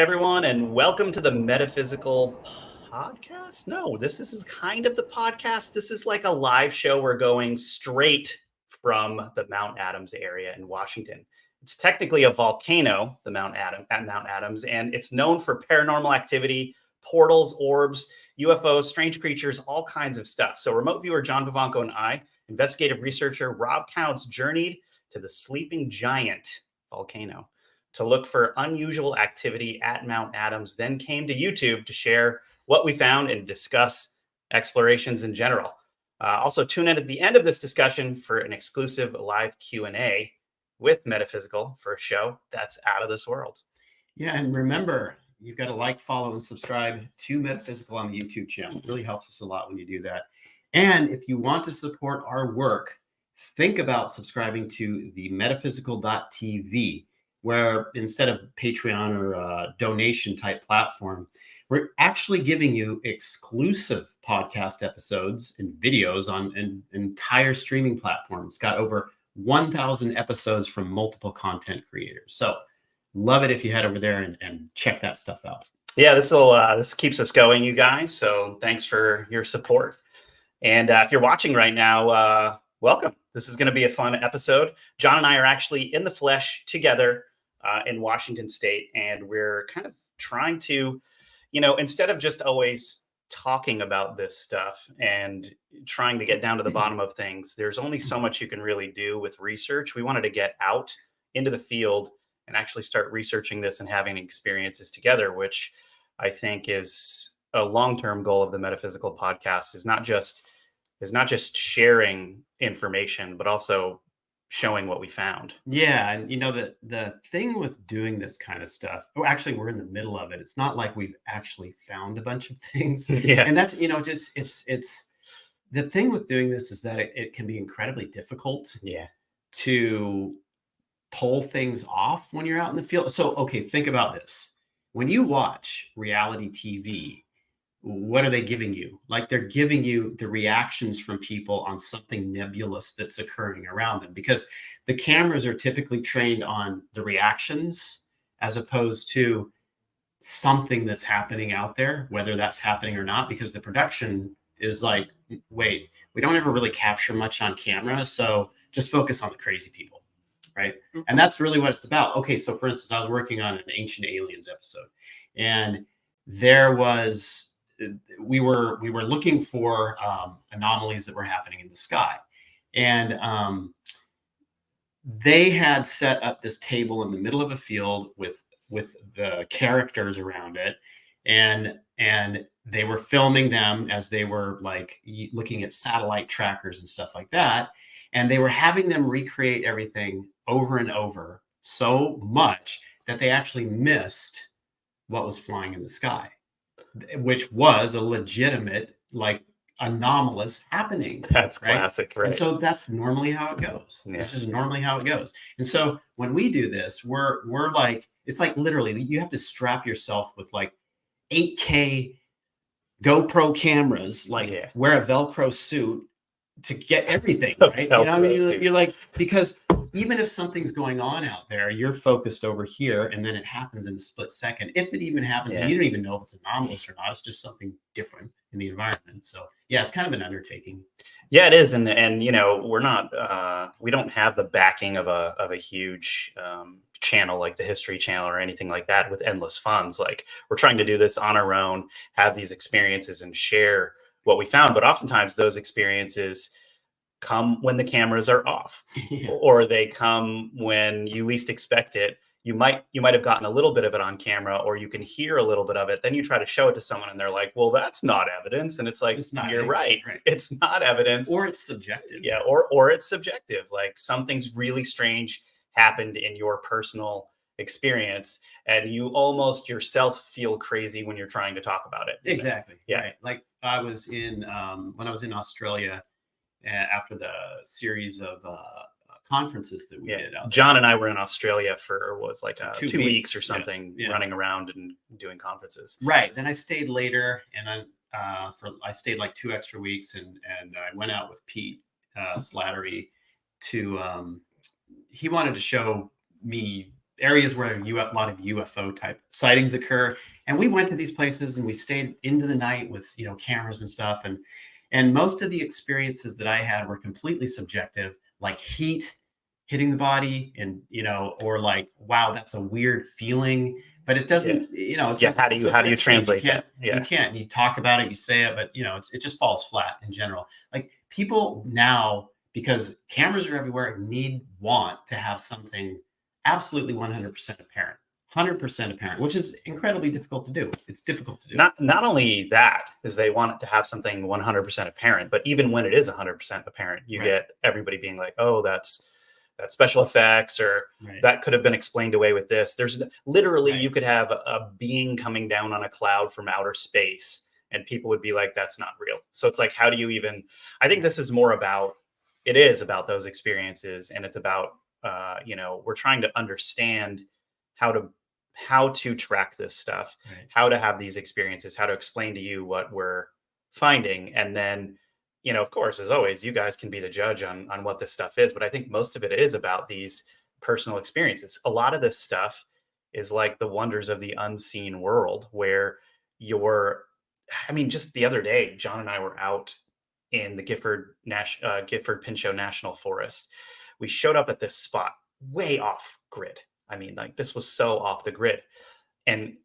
everyone, and welcome to the Metaphysical podcast. No, this is kind of the podcast. This is like a live show. We're going straight from the Mount Adams area in Washington. It's technically a volcano, the Mount Adams, and it's known for paranormal activity, portals, orbs, UFOs, strange creatures, all kinds of stuff. So remote viewer John Vivanco and I, investigative researcher Rob Counts, journeyed to the sleeping giant volcano to look for unusual activity at Mount Adams, then came to YouTube to share what we found and discuss explorations in general. Also, tune in at the end of this discussion for an exclusive live Q&A with Metaphysical for a show that's out of this world. Yeah, and remember, you've got to like, follow, and subscribe to Metaphysical on the YouTube channel. It really helps us a lot when you do that. And if you want to support our work, think about subscribing to the metaphysical.tv, where instead of Patreon or donation type platform, we're actually giving you exclusive podcast episodes and videos on an entire streaming platform. It's got over 1,000 episodes from multiple content creators. So love it if you head over there and check that stuff out. Yeah, this keeps us going, you guys. So thanks for your support. And if you're watching right now, welcome. This is going to be a fun episode. John and I are actually in the flesh together in Washington State, and we're kind of trying to, instead of just always talking about this stuff and trying to get down to the bottom of things, there's only so much you can really do with research. We wanted to get out into the field and actually start researching this and having experiences together, which I think is a long-term goal of the Metaphysical podcast, is not just sharing information, but also showing what we found. Yeah, and the thing with doing this kind of stuff, actually we're in the middle of it. It's not like we've actually found a bunch of things. Yeah. And that's, just it's the thing with doing this is that it can be incredibly difficult to pull things off when you're out in the field. So, okay, think about this. When you watch reality TV, what are they giving you? Like, they're giving you the reactions from people on something nebulous that's occurring around them, because the cameras are typically trained on the reactions as opposed to something that's happening out there, whether that's happening or not, because the production is like, wait, we don't ever really capture much on camera, so just focus on the crazy people, right? Mm-hmm. And that's really what it's about. Okay, so for instance, I was working on an Ancient Aliens episode, and there was... we were looking for anomalies that were happening in the sky, and they had set up this table in the middle of a field with the characters around it, and they were filming them as they were like looking at satellite trackers and stuff like that, and they were having them recreate everything over and over so much that they actually missed what was flying in the sky, which was a legitimate, like, anomalous happening. That's right? Classic, right? And so that's normally how it goes. Yeah. This is normally how it goes. And so when we do this, we're like, it's like literally you have to strap yourself with like 8K GoPro cameras, like wear a Velcro suit to get everything, right? You know what I mean? You're like, because even if something's going on out there, you're focused over here, and then it happens in a split second. If it even happens, and you don't even know if it's anomalous or not, it's just something different in the environment. So yeah, it's kind of an undertaking. Yeah, it is. And we're not, we don't have the backing of a huge channel like the History Channel or anything like that with endless funds. Like, we're trying to do this on our own, have these experiences and share what we found. But oftentimes those experiences come when the cameras are off, or they come when you least expect it. You might have gotten a little bit of it on camera, or you can hear a little bit of it. Then you try to show it to someone and they're like, well, that's not evidence. And it's like, you're right. It's not evidence. Or it's subjective. Yeah. Or it's subjective. Like, something's really strange happened in your personal experience, and you almost yourself feel crazy when you're trying to talk about it. Exactly. Yeah. Right. Like, I was in, when I was in Australia, after the series of conferences that we did out there. John and I were in Australia for like 2 weeks or something, running around and doing conferences. Right. Then I stayed later, and then I stayed like 2 extra weeks, and I went out with Pete Slattery to he wanted to show me areas where a lot of UFO type sightings occur. And we went to these places and we stayed into the night with, cameras and stuff. And most of the experiences that I had were completely subjective, like heat hitting the body and, or like, wow, that's a weird feeling, but it doesn't, it's like, how do you translate that? You can't, you talk about it, you say it, but it just falls flat in general. Like people now, because cameras are everywhere, want to have something absolutely 100% apparent. 100% apparent, which is incredibly difficult to do. It's difficult to do. Not only that is they want it to have something 100% apparent, but even when it is 100% apparent, you get everybody being like, "Oh, that's special effects," or that could have been explained away with this. There's literally you could have a being coming down on a cloud from outer space, and people would be like, "That's not real." So it's like, how do you even? I think this is more about. It is about those experiences, and it's about we're trying to understand how to track this stuff, how to have these experiences, how to explain to you what we're finding. And then, of course, as always, you guys can be the judge on what this stuff is. But I think most of it is about these personal experiences. A lot of this stuff is like the wonders of the unseen world where just the other day, John and I were out in the Gifford Pinchot National Forest. We showed up at this spot way off grid. This was so off the grid. And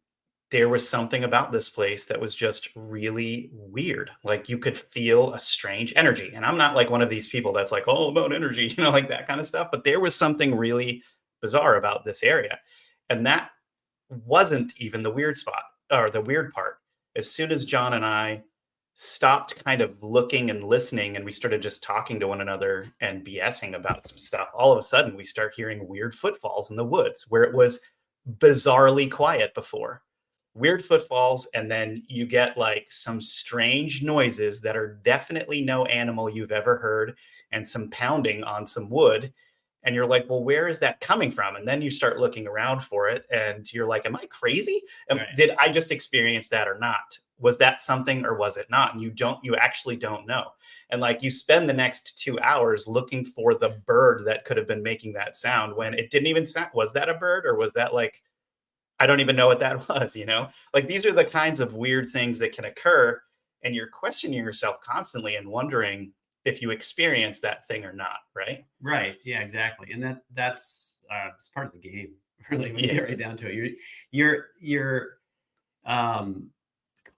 there was something about this place that was just really weird. Like you could feel a strange energy. And I'm not like one of these people that's like, all about energy, like that kind of stuff. But there was something really bizarre about this area. And that wasn't even the weird spot or the weird part. As soon as John and I stopped kind of looking and listening and we started just talking to one another and BSing about some stuff, all of a sudden we start hearing weird footfalls in the woods where it was bizarrely quiet before. Weird footfalls, and then you get like some strange noises that are definitely no animal you've ever heard, and some pounding on some wood, and you're like, well, where is that coming from? And then you start looking around for it and you're like, am I crazy? Did I just experience that or not? Was that something or was it not? And you actually don't know. And like you spend the next 2 hours looking for the bird that could have been making that sound when it didn't even sound. Was that a bird or was that like, I don't even know what that was, Like these are the kinds of weird things that can occur, and you're questioning yourself constantly and wondering if you experience that thing or not, right? Right. Yeah, exactly. And that's it's part of the game, really, when you get right down to it. You're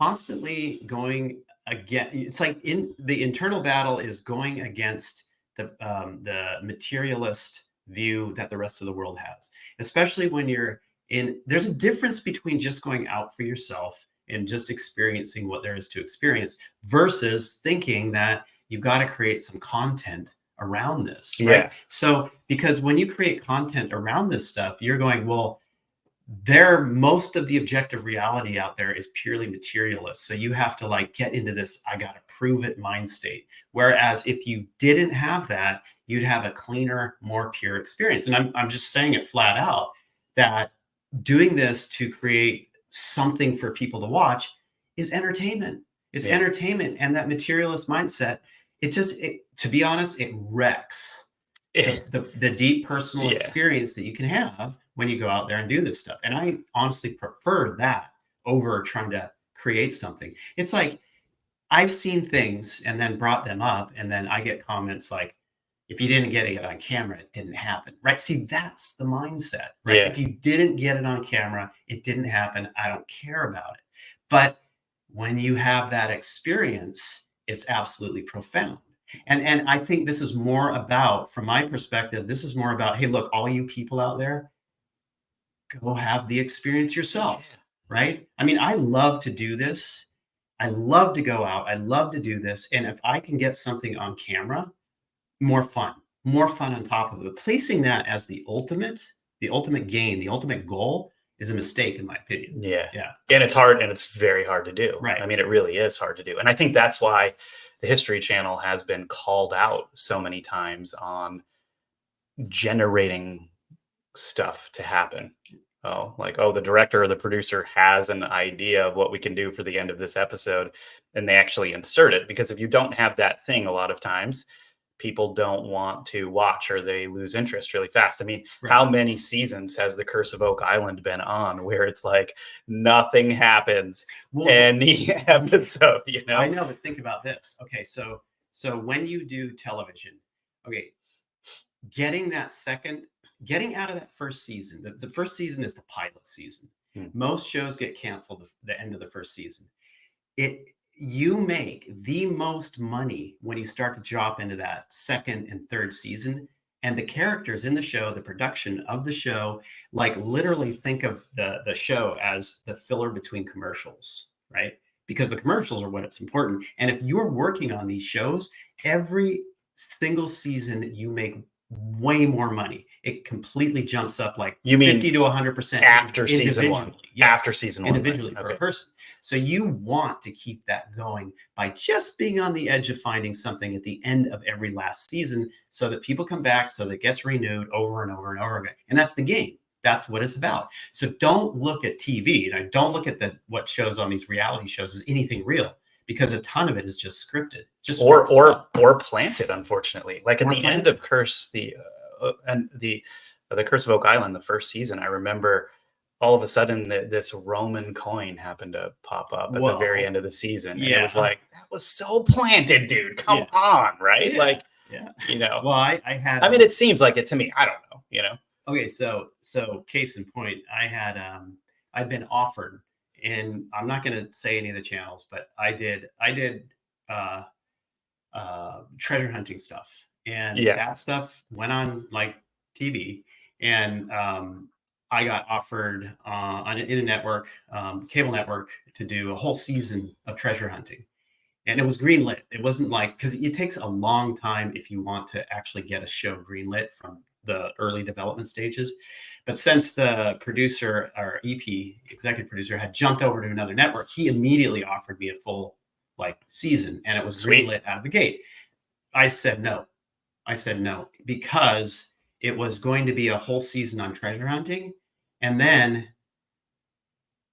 constantly going again. It's like in the internal battle is going against the materialist view that the rest of the world has, especially when you're in. There's a difference between just going out for yourself and just experiencing what there is to experience versus thinking that you've got to create some content around this, right? Yeah. So, because when you create content around this stuff, you're going, well, most of the objective reality out there is purely materialist. So you have to like get into this, I got to prove it mind state. Whereas if you didn't have that, you'd have a cleaner, more pure experience. And I'm just saying it flat out that doing this to create something for people to watch is entertainment. It's entertainment, and that materialist mindset, to be honest, it wrecks the deep personal experience that you can have when you go out there and do this stuff. And I honestly prefer that over trying to create something. It's like I've seen things and then brought them up, and then I get comments like, if you didn't get it on camera, it didn't happen, right? See, that's the mindset, right? Yeah. If you didn't get it on camera, it didn't happen. I don't care about it. But when you have that experience, it's absolutely profound. And I think this is more about, from my perspective, this is more about, hey, look, all you people out there, go have the experience yourself, right? I mean, I love to do this. I love to go out. I love to do this. And if I can get something on camera, more fun on top of it. Placing that as the ultimate gain, the ultimate goal is a mistake, in my opinion. Yeah. And it's hard, and it's very hard to do. Right. I mean, it really is hard to do. And I think that's why the History Channel has been called out so many times on generating stuff to happen. The director or the producer has an idea of what we can do for the end of this episode, and they actually insert it, because if you don't have that thing, a lot of times people don't want to watch or they lose interest really fast. I mean, Right. how many seasons has The Curse of Oak Island been on where it's like nothing happens any episode, you know? I know, but think about this. Okay, so when you do television, okay, getting out of that first season, the first season is the pilot season. Most shows get canceled the end of the first season. You make the most money when you start to drop into that second and third season, and the characters in the show, the production of the show, like literally think of the show as the filler between commercials, right? Because the commercials are what's important. And if you're working on these shows, every single season you make way more money. It completely jumps up like 50 to 100% after season one. Yes, after season one, individually for a person. So you want to keep that going by just being on the edge of finding something at the end of every last season, so that people come back, so that it gets renewed over and over and over again. And that's the game. That's what it's about. So don't look at TV. Don't look at what shows on these reality shows as anything real, because a ton of it is just scripted, or planted, unfortunately. Like at the end of Curse, the Curse of Oak Island, the first season, I remember all of a sudden this Roman coin happened to pop up at the very end of the season. And it was like, that was so planted, dude. Come on, right? Yeah. Like, you know. Well, I mean, it seems like it to me. I don't know, you know. Okay, so case in point, I'd been offered, and I'm not going to say any of the channels, but I did treasure hunting stuff, and that stuff went on like TV, and I got offered in a network, cable network, to do a whole season of treasure hunting, and it was greenlit. It wasn't like, because it takes a long time if you want to actually get a show greenlit from the early development stages. But since the producer, or executive producer, had jumped over to another network, he immediately offered me a full season, and it was greenlit out of the gate. I said no, because it was going to be a whole season on treasure hunting. And then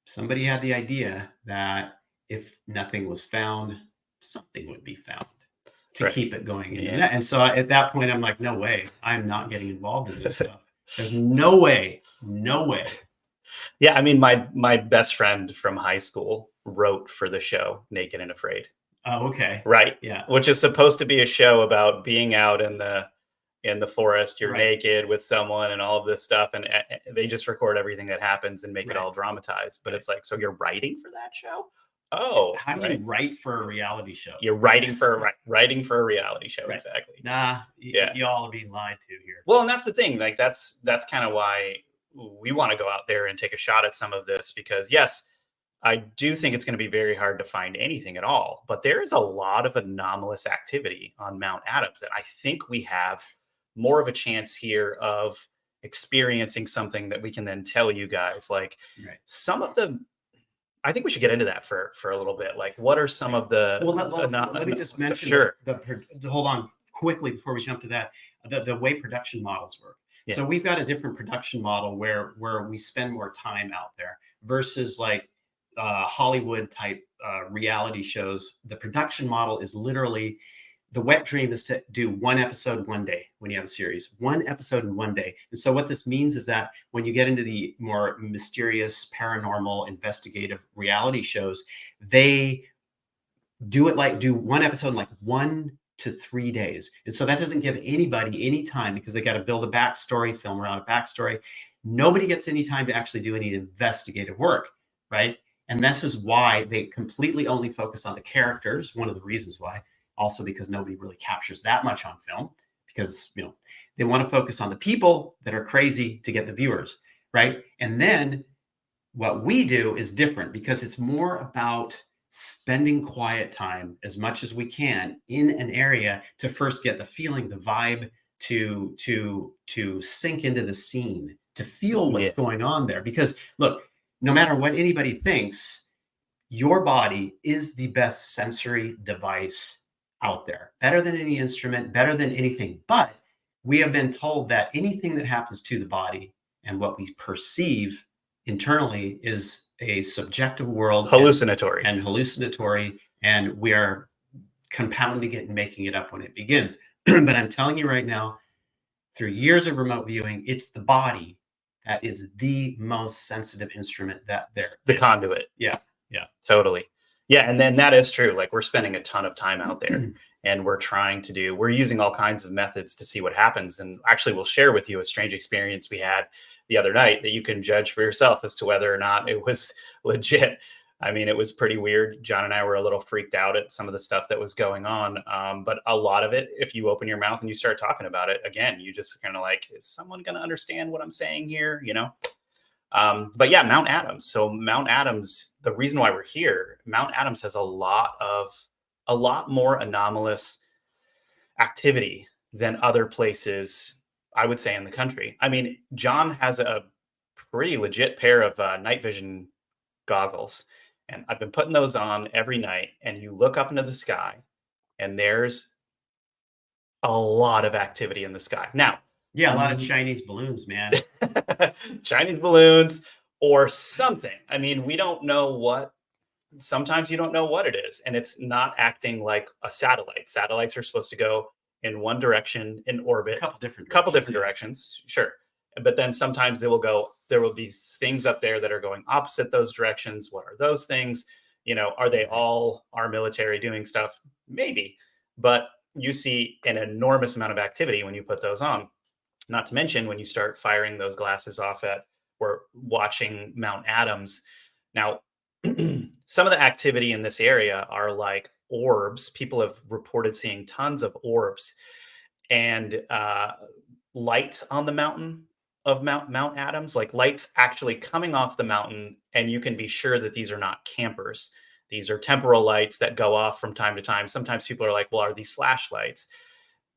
somebody had the idea that if nothing was found, something would be found to keep it going. And so at that point, I'm like, no way, I'm not getting involved in this stuff. There's no way. Yeah, I mean, my best friend from high school wrote for the show Naked and Afraid. Oh, okay. Right. Yeah. Which is supposed to be a show about being out in the forest, you're naked with someone and all of this stuff, and they just record everything that happens and make it all dramatized. But it's like, so you're writing for that show? Oh, how do you write for a reality show? You're writing for a reality show. Exactly. Nah, you all are being lied to here. Well, and that's the thing. Like that's kind of why we want to go out there and take a shot at some of this, because yes, I do think it's going to be very hard to find anything at all, but there is a lot of anomalous activity on Mount Adams, and I think we have more of a chance here of experiencing something that we can then tell you guys. Like some of the, I think we should get into that for a little bit. Like, what are some of the? Well, let me just mention. Sure. Hold on quickly before we jump to that. The way production models work. Yeah. So we've got a different production model where we spend more time out there versus like Hollywood type reality shows. The production model is literally, the wet dream is to do one episode one day when you have a series, one episode in one day. And so what this means is that when you get into the more mysterious, paranormal, investigative reality shows, they do one episode in like 1 to 3 days. And so that doesn't give anybody any time, because they got to build a backstory, film around a backstory. Nobody gets any time to actually do any investigative work, right? And this is why they completely only focus on the characters. One of the reasons why. Also because nobody really captures that much on film, because they want to focus on the people that are crazy to get the viewers, right? And then what we do is different, because it's more about spending quiet time as much as we can in an area to first get the feeling, the vibe, to sink into the scene, to feel what's going on there. Because look, no matter what anybody thinks, your body is the best sensory device out there, better than any instrument, better than anything. But we have been told that anything that happens to the body and what we perceive internally is a subjective world, hallucinatory, and we are compounding it and making it up when it begins. But I'm telling you right now, through years of remote viewing, it's the body that is the most sensitive instrument that there is. The conduit. Yeah. Totally. Yeah. And then that is true. Like, we're spending a ton of time out there and we're using all kinds of methods to see what happens. And actually, we'll share with you a strange experience we had the other night that you can judge for yourself as to whether or not it was legit. I mean, it was pretty weird. John and I were a little freaked out at some of the stuff that was going on. But a lot of it, if you open your mouth and you start talking about it, again, you just kind of like, is someone going to understand what I'm saying here? But yeah, Mount Adams. So Mount Adams, the reason why we're here, Mount Adams has a lot more anomalous activity than other places, I would say, in the country. I mean, John has a pretty legit pair of night vision goggles, and I've been putting those on every night, and you look up into the sky and there's a lot of activity in the sky. Now, yeah, a lot of Chinese balloons, man. Chinese balloons or something. I mean, we don't know what. Sometimes you don't know what it is, and it's not acting like a satellite. Satellites are supposed to go in one direction in orbit, couple different directions, sure. But then sometimes there will be things up there that are going opposite those directions. What are those things? Are they all our military doing stuff? Maybe, but you see an enormous amount of activity when you put those on. Not to mention when you start firing those glasses off we're watching Mount Adams. Now, some of the activity in this area are like orbs. People have reported seeing tons of orbs and lights on the mountain of Mount Adams, like lights actually coming off the mountain. And you can be sure that these are not campers. These are temporal lights that go off from time to time. Sometimes people are like, well, are these flashlights?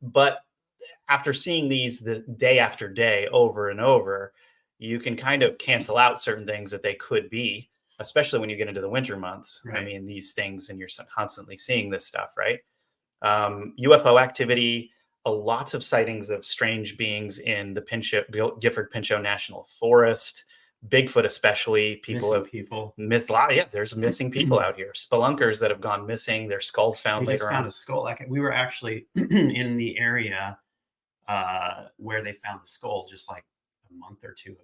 But after seeing these the day after day over and over, you can kind of cancel out certain things that they could be, especially when you get into the winter months. Right. I mean, these things, and you're constantly seeing this stuff, right? UFO activity, lots of sightings of strange beings in the Gifford-Pinchot National Forest, Bigfoot especially. People missed a lot. Yeah, there's missing people out here. Spelunkers that have gone missing, their skulls found later on. They found a skull. Like, we were actually in the area where they found the skull just like a month or two ago.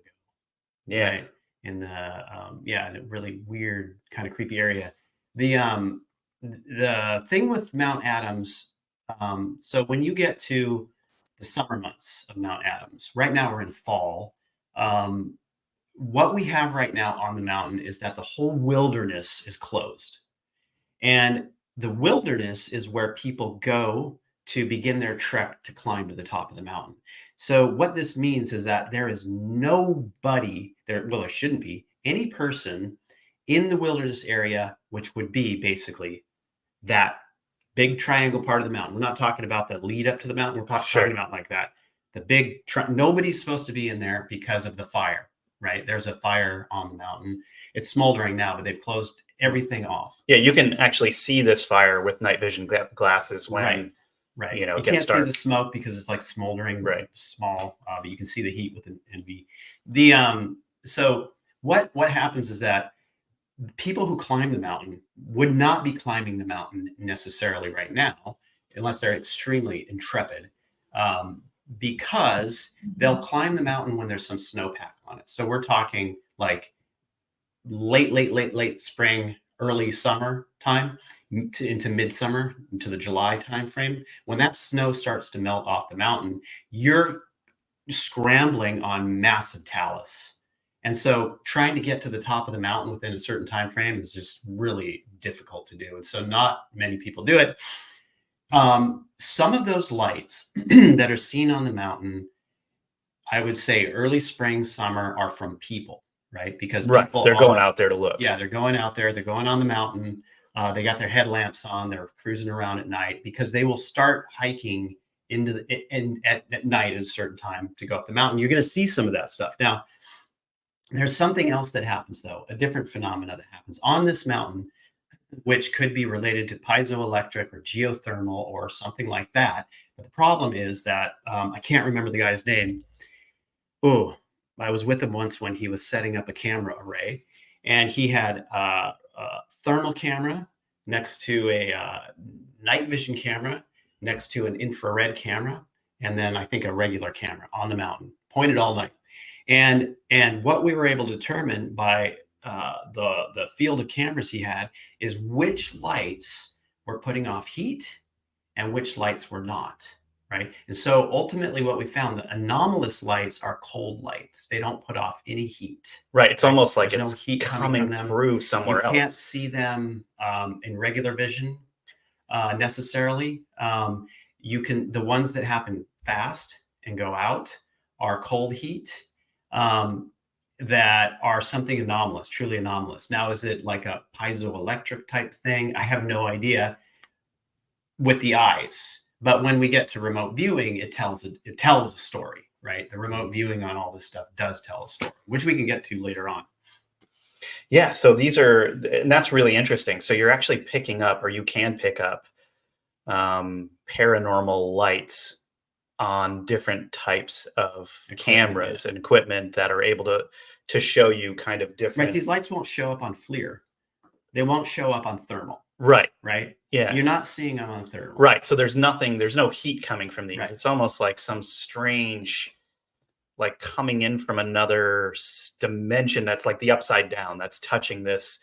Yeah. Right? In the in a really weird, kind of creepy area. The thing with Mount Adams, so when you get to the summer months of Mount Adams, right now we're in fall. What we have right now on the mountain is that the whole wilderness is closed. And the wilderness is where people go to begin their trek to climb to the top of the mountain. So what this means is that there is nobody there. Well, there shouldn't be any person in the wilderness area, which would be basically that big triangle part of the mountain. We're not talking about the lead up to the mountain. We're talking about like that. The big, nobody's supposed to be in there because of the fire, right? There's a fire on the mountain. It's smoldering now, but they've closed everything off. Yeah, you can actually see this fire with night vision glasses when, right. You can't see the smoke because it's like smoldering, small, but you can see the heat with an NV. So what happens is that people who climb the mountain would not be climbing the mountain necessarily right now, unless they're extremely intrepid, because they'll climb the mountain when there's some snowpack on it. So we're talking like late spring, early summer time into midsummer, into the July timeframe. When that snow starts to melt off the mountain, you're scrambling on massive talus. And so trying to get to the top of the mountain within a certain time frame is just really difficult to do. And so not many people do it. Some of those lights that are seen on the mountain, I would say early spring, summer, are from people, right? Because people they're going out there to look. Yeah, they're going out there. They're going on the mountain. They got their headlamps on. They're cruising around at night because they will start hiking into at night at a certain time to go up the mountain. You're going to see some of that stuff. Now, there's something else that happens, though, a different phenomena that happens on this mountain, which could be related to piezoelectric or geothermal or something like that. But the problem is that I can't remember the guy's name. Oh, I was with him once when he was setting up a camera array, and he had a thermal camera next to a night vision camera next to an infrared camera, and then I think a regular camera on the mountain, pointed all night. And what we were able to determine by the field of cameras he had is which lights were putting off heat and which lights were not, right? And so ultimately what we found, that anomalous lights are cold lights. They don't put off any heat. Right. It's almost like There's it's no heat coming from them. through somewhere You can't else. see them in regular vision necessarily. The ones that happen fast and go out are cold heat that are something anomalous, truly anomalous. Now, is it like a piezoelectric type thing? I have no idea with the eyes. But when we get to remote viewing, it tells a story, right? The remote viewing on all this stuff does tell a story, which we can get to later on. Yeah. So and that's really interesting. So you're actually picking up, or you can pick up paranormal lights on different types of cameras and equipment that are able to show you kind of different. Right. These lights won't show up on FLIR. They won't show up on thermal. Right. Right. Yeah. You're not seeing them on thermal. Right. So there's no heat coming from these. Right. It's almost like some strange, like coming in from another dimension that's like the upside down, that's touching this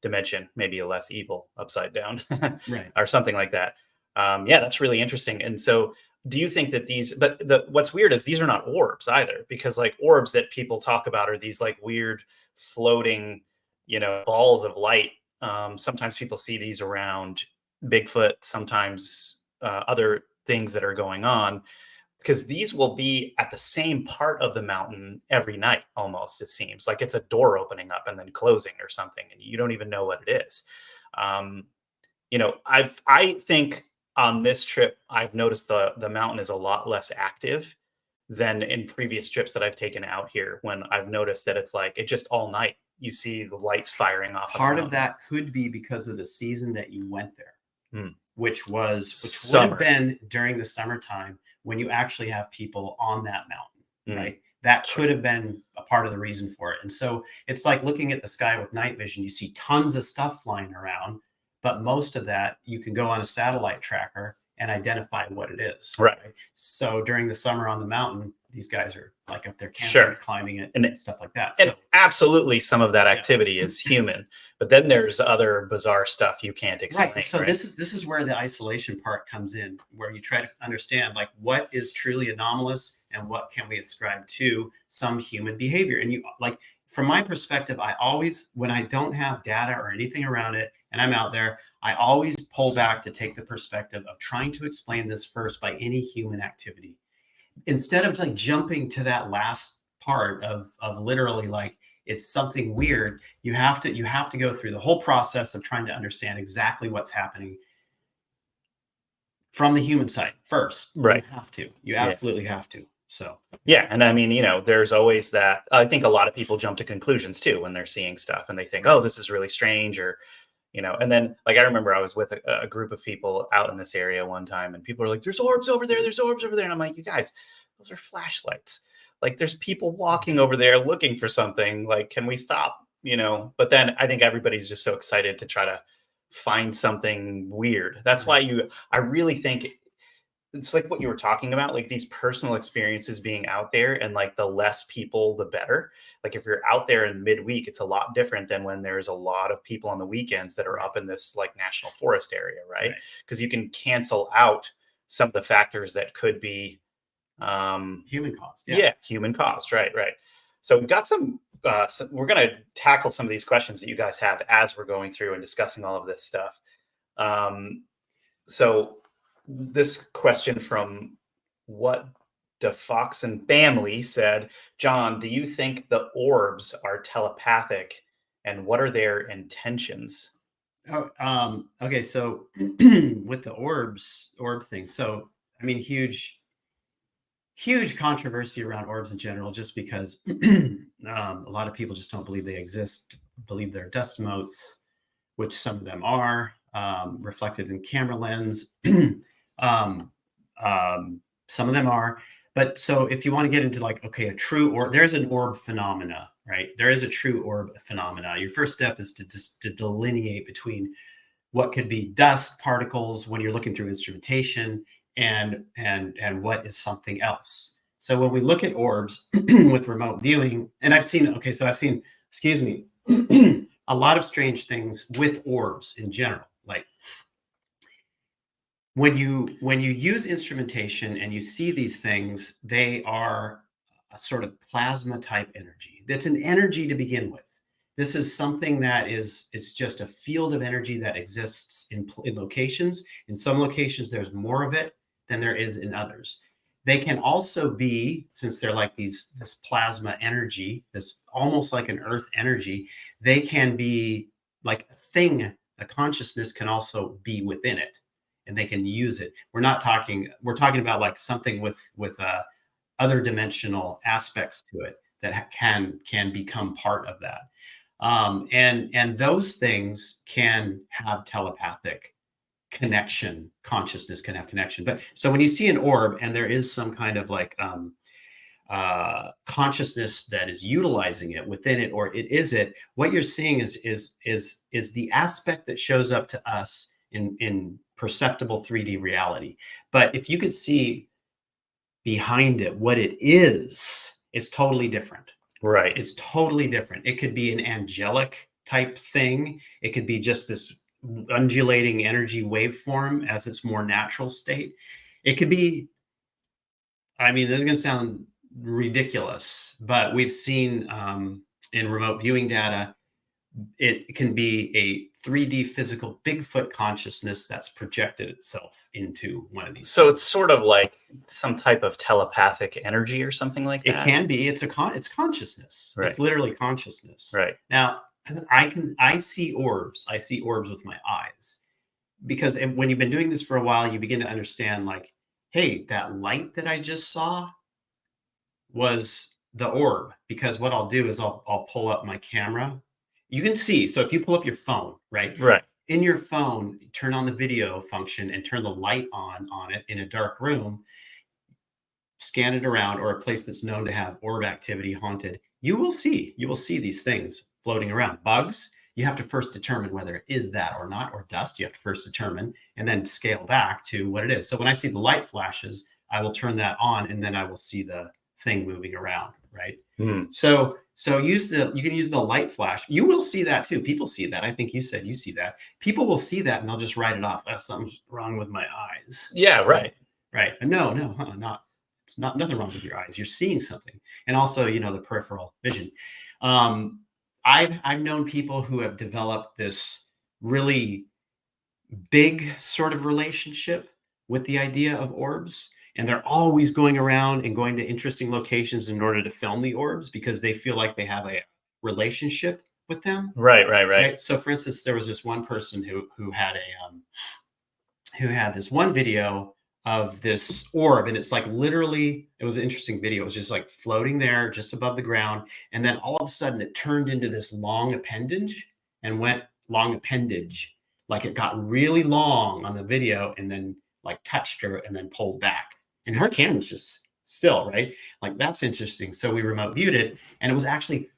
dimension, maybe a less evil upside down, right, or something like that. Yeah, that's really interesting. And so do you think that what's weird is these are not orbs either, because like orbs that people talk about are these like weird floating, balls of light. Sometimes people see these around Bigfoot, sometimes other things that are going on, because these will be at the same part of the mountain every night. Almost, it seems like it's a door opening up and then closing or something, and you don't even know what it is. I think on this trip, I've noticed the mountain is a lot less active than in previous trips that I've taken out here, when I've noticed that it's like, it just all night you see the lights firing off. Part of that could be because of the season that you went there, which would have been during the summertime, when you actually have people on that mountain, right? That could have been a part of the reason for it. And so it's like looking at the sky with night vision. You see tons of stuff flying around, but most of that you can go on a satellite tracker and identify what it is. Right. So during the summer on the mountain, these guys are like up there camping, climbing it, and stuff like that. And absolutely, some of that activity is human, but then there's other bizarre stuff you can't explain. Right. So this is where the isolation part comes in, where you try to understand like what is truly anomalous and what can we ascribe to some human behavior. And you, like, from my perspective, I always, when I don't have data or anything around it and I'm out there, I always pull back to take the perspective of trying to explain this first by any human activity, instead of like jumping to that last part of literally like it's something weird. You have to go through the whole process of trying to understand exactly what's happening from the human side first. Right. You absolutely have to. So yeah, and I mean, there's always that. I think a lot of people jump to conclusions too when they're seeing stuff, and they think, oh, this is really strange, or and then, like, I remember I was with a group of people out in this area one time, and people were like, there's orbs over there, there's orbs over there. And I'm like, you guys, those are flashlights. Like, there's people walking over there looking for something. Like, can we stop? But then I think everybody's just so excited to try to find something weird. That's why I really think it's like what you were talking about, like these personal experiences being out there, and like the less people, the better. Like if you're out there in midweek, it's a lot different than when there's a lot of people on the weekends that are up in this like national forest area, right? Because you can cancel out some of the factors that could be human caused. Yeah, human caused. Right. So we've got some we're going to tackle some of these questions that you guys have as we're going through and discussing all of this stuff. So this question from What the Fox and Family said, John, do you think the orbs are telepathic, and what are their intentions? Okay. So with the orb thing. So, I mean, huge controversy around orbs in general, just because a lot of people just don't believe they exist, believe they're dust motes, which some of them are, reflected in camera lens. Some of them are, but so if you want to get into like, okay, a true orb, there's an orb phenomena, right? There is a true orb phenomena. Your first step is to delineate between what could be dust particles when you're looking through instrumentation and what is something else. So when we look at orbs with remote viewing, and I've seen, excuse me, a lot of strange things with orbs in general. Like when you use instrumentation and you see these things, they are a sort of plasma type energy. That's an energy to begin with. This is something that is just a field of energy that exists in locations. In some locations, there's more of it than there is in others. They can also be, since they're like this plasma energy, this almost like an earth energy, they can be like a thing, a consciousness can also be within it, and they can use it. We're talking about like something with other dimensional aspects to it that can become part of that. And those things can have telepathic connection. Consciousness can have connection. But so when you see an orb and there is some kind of like consciousness that is utilizing it within it, or it is it, what you're seeing is the aspect that shows up to us in perceptible 3D reality. But if you could see behind it what it is, it's totally different. Right. It's totally different. It could be an angelic type thing. It could be just this undulating energy waveform as its more natural state. It could be, I mean, this is going to sound ridiculous, but we've seen in remote viewing data, it can be a 3D physical Bigfoot consciousness that's projected itself into one of these. So it's sort of like some type of telepathic energy or something like that. It can be. It's consciousness. Right. It's literally consciousness. Right. Now, I see orbs. I see orbs with my eyes, because when you've been doing this for a while, you begin to understand, like, hey, that light that I just saw was the orb. Because what I'll do is I'll pull up my camera. You can see. So if you pull up your phone, right? Right. In your phone, turn on the video function and turn the light on it in a dark room, scan it around, or a place that's known to have orb activity, haunted, you will see these things floating around. Bugs, you have to first determine whether it is that or not, or dust, you have to first determine and then scale back to what it is. So when I see the light flashes, I will turn that on and then I will see the thing moving around, right? So you can use the light flash. You will see that too. People see that. I think you said you see that. People will see that and they'll just write it off. Oh, something's wrong with my eyes. Yeah, right. Right. No, not. It's not nothing wrong with your eyes. You're seeing something. And also, the peripheral vision. I've known people who have developed this really big sort of relationship with the idea of orbs. And they're always going around and going to interesting locations in order to film the orbs because they feel like they have a relationship with them. Right. So for instance, there was this one person who had this one video of this orb, and it's like literally, it was an interesting video. It was just like floating there just above the ground. And then all of a sudden it turned into this long appendage, like it got really long on the video and then like touched her and then pulled back. And her camera's just still, right? Like, that's interesting. So we remote viewed it, and it was actually,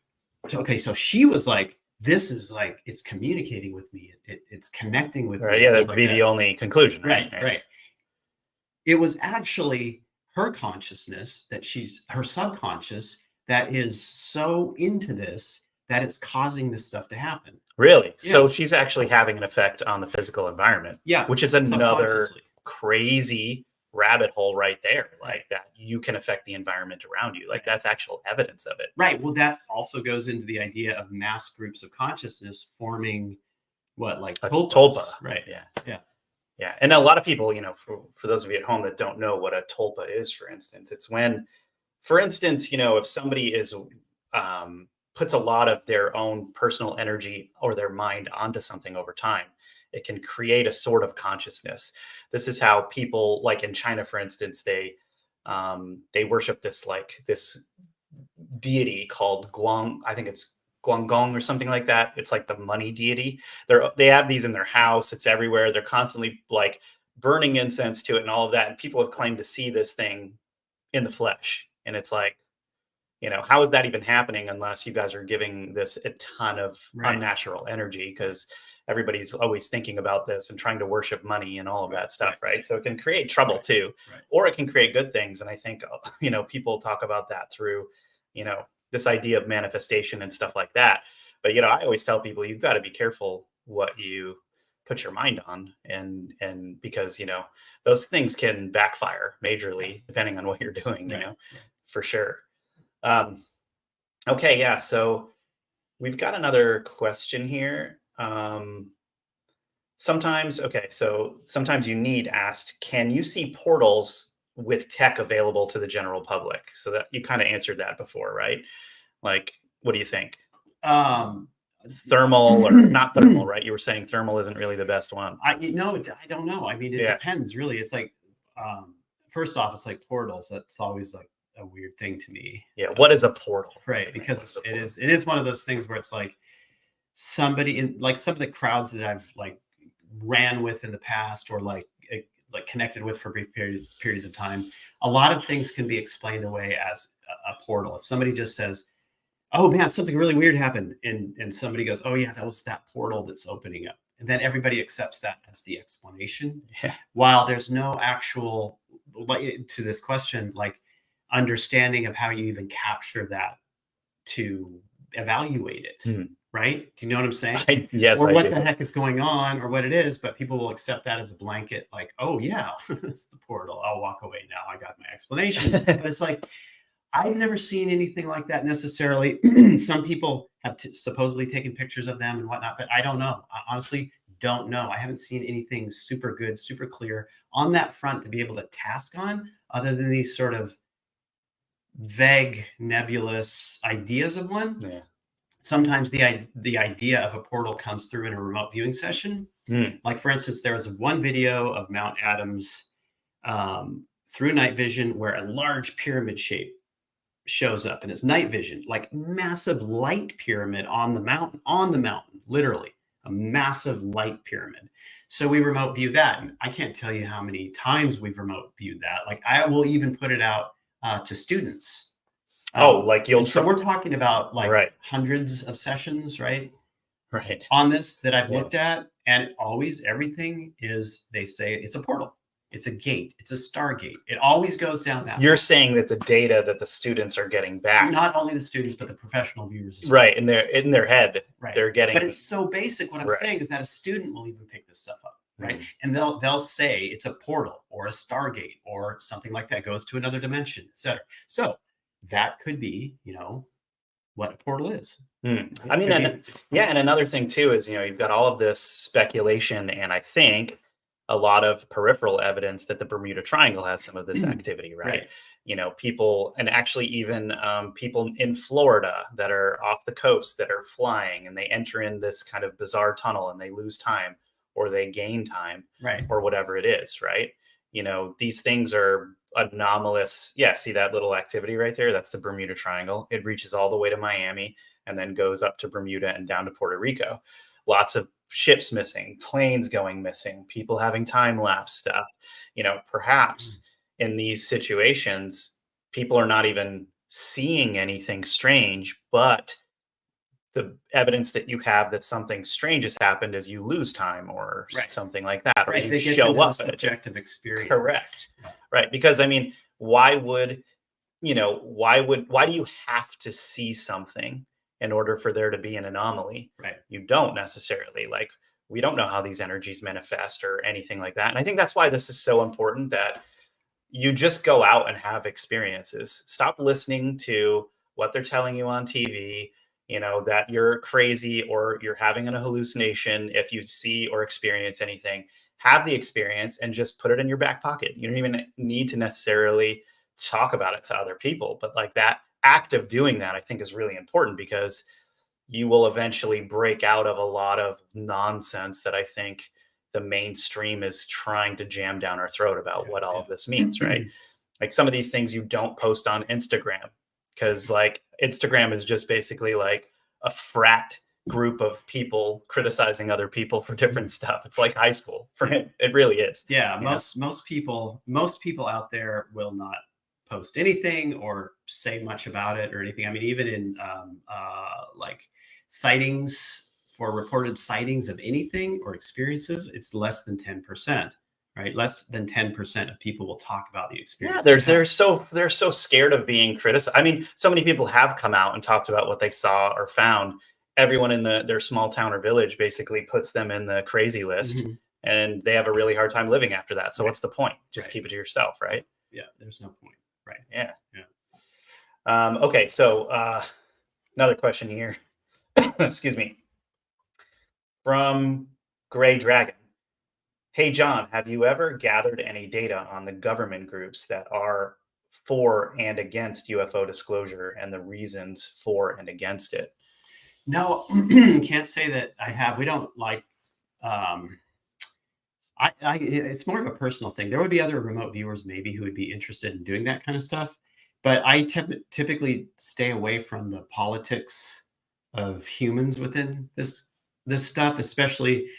okay, so she was like, this is like, it's communicating with me. It's connecting with me. Yeah, that would be the only conclusion. Right. It was actually her consciousness, her subconscious, that is so into this that it's causing this stuff to happen. Really? Yes. So she's actually having an effect on the physical environment. Yeah. Which is another crazy rabbit hole right there. Like that you can affect the environment around you. Like that's actual evidence of it. Right. Well, that also goes into the idea of mass groups of consciousness forming like tulpas. Right. Yeah. And a lot of people, for those of you at home that don't know what a tulpa is, for instance, it's when, for instance, if somebody puts a lot of their own personal energy or their mind onto something over time, it can create a sort of consciousness. This is how people, like in China, for instance, they worship this deity called Guang. I think it's Guanggong or something like that. It's like the money deity. They have these in their house. It's everywhere. They're constantly like burning incense to it and all of that. And people have claimed to see this thing in the flesh. And it's like, how is that even happening unless you guys are giving this a ton of unnatural energy? Because everybody's always thinking about this and trying to worship money and all of that stuff, right? So it can create trouble too, or it can create good things. And I think, people talk about that through, this idea of manifestation and stuff like that. But, I always tell people, you've got to be careful what you put your mind on, and because, those things can backfire majorly depending on what you're doing, for sure. Okay. Yeah. So we've got another question here. Sometimes you need asked, can you see portals with tech available to the general public? So that you kind of answered that before, right? Like, what do you think? Thermal or not thermal, right? You were saying thermal isn't really the best one. I don't know. I mean, it depends really. It's like, first off, it's like portals. That's always like a weird thing to me. Yeah. What is a portal? Right. Because it is one of those things where it's like somebody in, like, some of the crowds that I've like ran with in the past, or like connected with for brief periods of time, a lot of things can be explained away as a portal. If somebody just says, oh man, something really weird happened, and somebody goes, oh yeah, that was that portal that's opening up, and then everybody accepts that as the explanation. While there's no actual, to this question, like, understanding of how you even capture that to evaluate it. Right? Do you know what I'm saying? Yes. Or what the heck is going on, or what it is, but people will accept that as a blanket, like, oh yeah, it's the portal. I'll walk away now. I got my explanation. But it's like, I've never seen anything like that necessarily. Some people have supposedly taken pictures of them and whatnot, but I don't know. I honestly don't know. I haven't seen anything super good, super clear on that front to be able to task on, other than these sort of vague, nebulous ideas of one. Yeah. Sometimes the idea of a portal comes through in a remote viewing session. Like, for instance, there was one video of Mount Adams through night vision where a large pyramid shape shows up, and it's night vision, like massive light pyramid on the mountain, literally a massive light pyramid. So we remote view that, and I can't tell you how many times we've remote viewed that. Like, I will even put it out to students. So we're talking about like hundreds of sessions, right? On this that I've looked at, and always everything is, they say it's a portal. It's a gate. It's a stargate. It always goes down that way. You're saying that the data that the students are getting back, not only the students, but the professional viewers as well. Right, in their head, they're getting. But it's so basic. What I'm saying is that a student will even pick this stuff up, right? And they'll say it's a portal or a stargate or something like that, goes to another dimension, etc. So that could be, what a portal is. I mean, and another thing too is, you've got all of this speculation, and I think a lot of peripheral evidence that the Bermuda Triangle has some of this activity, right? People, and actually even people in Florida that are off the coast that are flying, and they enter in this kind of bizarre tunnel and they lose time, or they gain time, or whatever it is, right? These things are anomalous. Yeah, see that little activity right there? That's the Bermuda Triangle. It reaches all the way to Miami and then goes up to Bermuda and down to Puerto Rico. Lots of ships missing, planes going missing, people having time lapse stuff. Perhaps in these situations, people are not even seeing anything strange, but the evidence that you have that something strange has happened is you lose time or something like that, or you show up. Subjective experience. Correct. Right. Because I mean, why do you have to see something in order for there to be an anomaly? Right. You don't necessarily. Like, we don't know how these energies manifest or anything like that. And I think that's why this is so important, that you just go out and have experiences. Stop listening to what they're telling you on TV, that you're crazy or you're having a hallucination. If you see or experience anything, have the experience and just put it in your back pocket. You don't even need to necessarily talk about it to other people, but like that act of doing that, I think, is really important, because you will eventually break out of a lot of nonsense that I think the mainstream is trying to jam down our throat about what all of this means, right? Like, some of these things you don't post on Instagram, because like Instagram is just basically like a frat group of people criticizing other people for different stuff. It's like high school. It really is. Yeah, most people out there will not post anything or say much about it or anything. I mean, even in like sightings, for reported sightings of anything or experiences, it's less than 10%, right? Less than 10% of people will talk about the experience. Yeah, they're so scared of being criticized. I mean, so many people have come out and talked about what they saw or found. Everyone in their small town or village basically puts them in the crazy list, and they have a really hard time living after that. So what's the point? Just keep it to yourself, right? Yeah, there's no point. Right. Yeah. Yeah. Okay, so another question here. Excuse me. From Gray Dragon. Hey, John, have you ever gathered any data on the government groups that are for and against UFO disclosure and the reasons for and against it? No, can't say that I have. We don't like, it's more of a personal thing. There would be other remote viewers maybe who would be interested in doing that kind of stuff, but I typically stay away from the politics of humans within this stuff, especially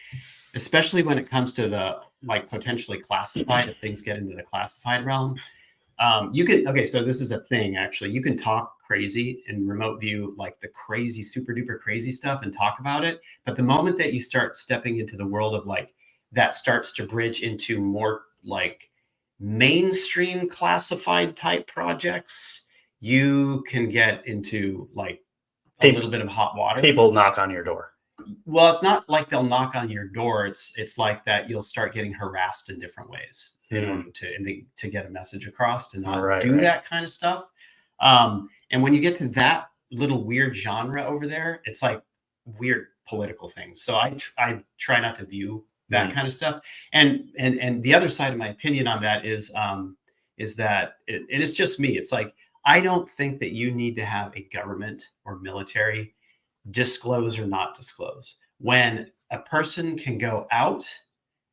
when it comes to the like potentially classified. If things get into the classified realm, you can so this is a thing actually. You can talk crazy and remote view like the crazy, super duper crazy stuff and talk about it, but the moment that you start stepping into the world of like that starts to bridge into more like mainstream classified type projects, you can get into like a little bit of hot water. People knock on your door. Well, it's not like they'll knock on your door. It's like that you'll start getting harassed in different ways in order to get a message across, to not do that kind of stuff. And when you get to that little weird genre over there, it's like weird political things. So I try not to view that kind of stuff. And the other side of my opinion on that is that it's just me. It's like, I don't think that you need to have a government or military disclose or not disclose when a person can go out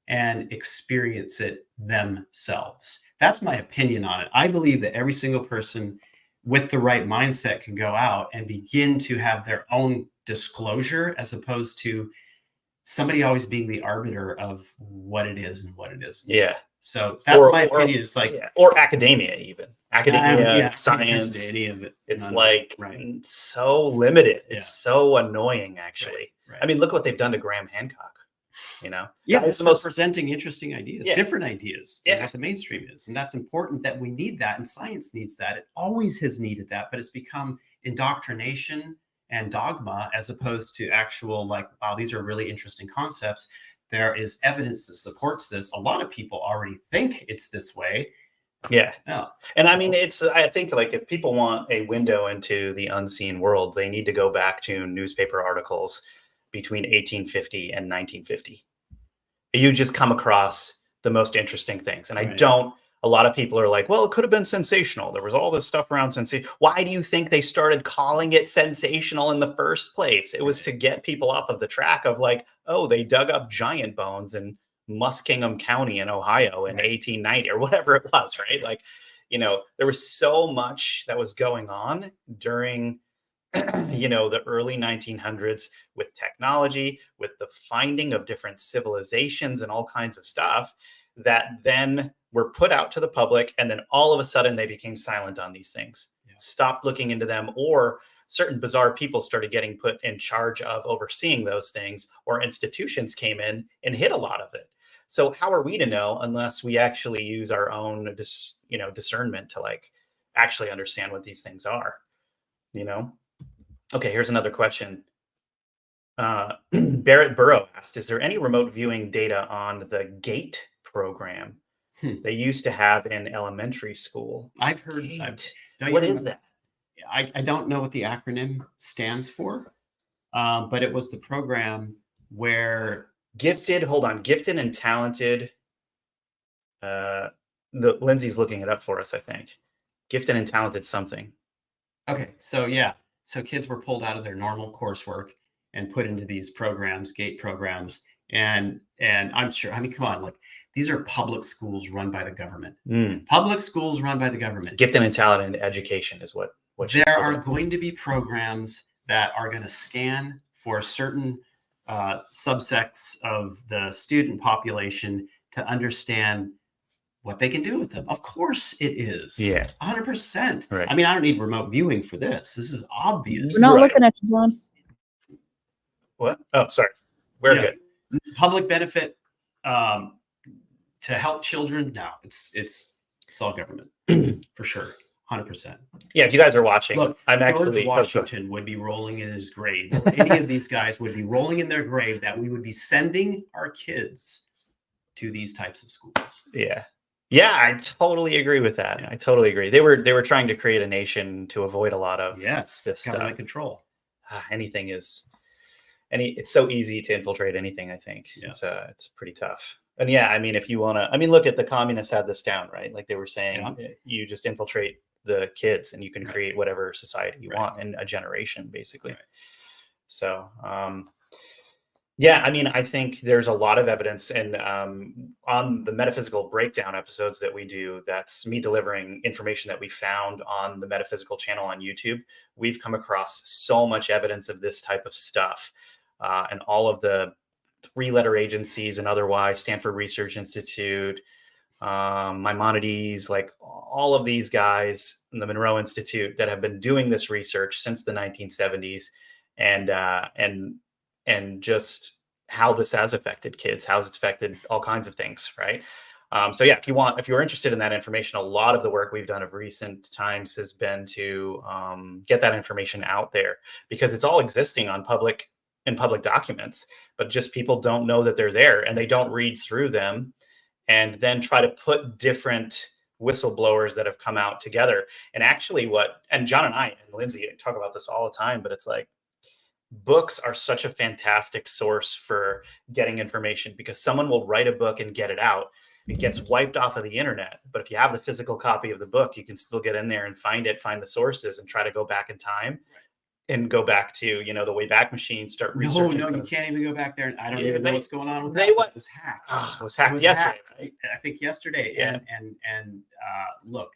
and experience it themselves. That's my opinion on it. I believe that every single person with the right mindset can go out and begin to have their own disclosure, as opposed to somebody always being the arbiter of what it is and what it isn't. Yeah. So that's my opinion. It's like, or academia, even academia, science, any of it. It's like so limited. It's so annoying, actually. Right. I mean, look what they've done to Graham Hancock. You know, it's the most presenting interesting ideas, different ideas than what the mainstream is, and that's important. That we need that, and science needs that. It always has needed that, but it's become indoctrination and dogma as opposed to actual like, wow, these are really interesting concepts. There is evidence that supports this. A lot of people already think it's this way. Yeah. And I mean, I think like if people want a window into the unseen world, they need to go back to newspaper articles between 1850 and 1950. You just come across the most interesting things. And a lot of people are like, well, it could have been sensational. There was all this stuff around sensation. Why do you think they started calling it sensational in the first place? It was to get people off of the track of like, oh, they dug up giant bones in Muskingum County in Ohio in 1890 or whatever it was, right? Like, you know, there was so much that was going on during the early 1900s with technology, with the finding of different civilizations and all kinds of stuff that then were put out to the public. And then all of a sudden they became silent on these things, stopped looking into them, or certain bizarre people started getting put in charge of overseeing those things, or institutions came in and hid a lot of it. So how are we to know unless we actually use our own, discernment to like actually understand what these things are, Okay, here's another question. Barrett Burrow asked, is there any remote viewing data on the GATE program they used to have in elementary school? I've heard. What is that? I don't know what the acronym stands for, but it was the program where gifted and talented. Lindsay's looking it up for us, I think. Gifted and talented something. Okay, so kids were pulled out of their normal coursework and put into these programs, GATE programs, and I'm sure. I mean, come on, like these are public schools run by the government. Public schools run by the government. Gifted and talented education is what there are going to be programs that are going to scan for certain subsects of the student population to understand what they can do with them. Of course it is. Yeah. 100%. Right. I mean, I don't need remote viewing for this. This is obvious. We're not looking at you, John. What? Oh, sorry. We're good. Public benefit to help children. No, it's all government for sure. 100%. Yeah, if you guys are watching, look, I'm George actually Washington would be rolling in his grave. Or any of these guys would be rolling in their grave that we would be sending our kids to these types of schools. Yeah. Yeah, I totally agree with that. Yeah. I totally agree. They were trying to create a nation to avoid a lot of Yes, this government stuff. control. Anything is it's so easy to infiltrate anything, I think. Yeah. It's pretty tough. And yeah, I mean, if you want to, I mean, look at the communists had this down, right? Like they were saying, you just infiltrate the kids and you can create whatever society you want in a generation, basically. So, yeah, I mean, I think there's a lot of evidence, and on the metaphysical breakdown episodes that we do, that's me delivering information that we found on the Metaphysical channel on YouTube. We've come across so much evidence of this type of stuff, and all of the 3-letter agencies and otherwise, Stanford Research Institute, Maimonides, like all of these guys in the Monroe Institute that have been doing this research since the 1970s, and just how this has affected kids, how it's affected all kinds of things, right? So yeah, if you're interested in that information, a lot of the work we've done of recent times has been to get that information out there, because it's all existing in public documents, but just people don't know that they're there, and they don't read through them and then try to put different whistleblowers that have come out together. And actually and John and I and Lindsay talk about this all the time, but it's like, books are such a fantastic source for getting information, because someone will write a book and get it out. It gets wiped off of the internet. But if you have the physical copy of the book, you can still get in there and find the sources and try to go back in time and go back to, the Wayback Machine, start researching. No, you can't even go back there. I don't even know what's going on with that. It was hacked. It was hacked yesterday. Right? I think yesterday. Yeah. And look,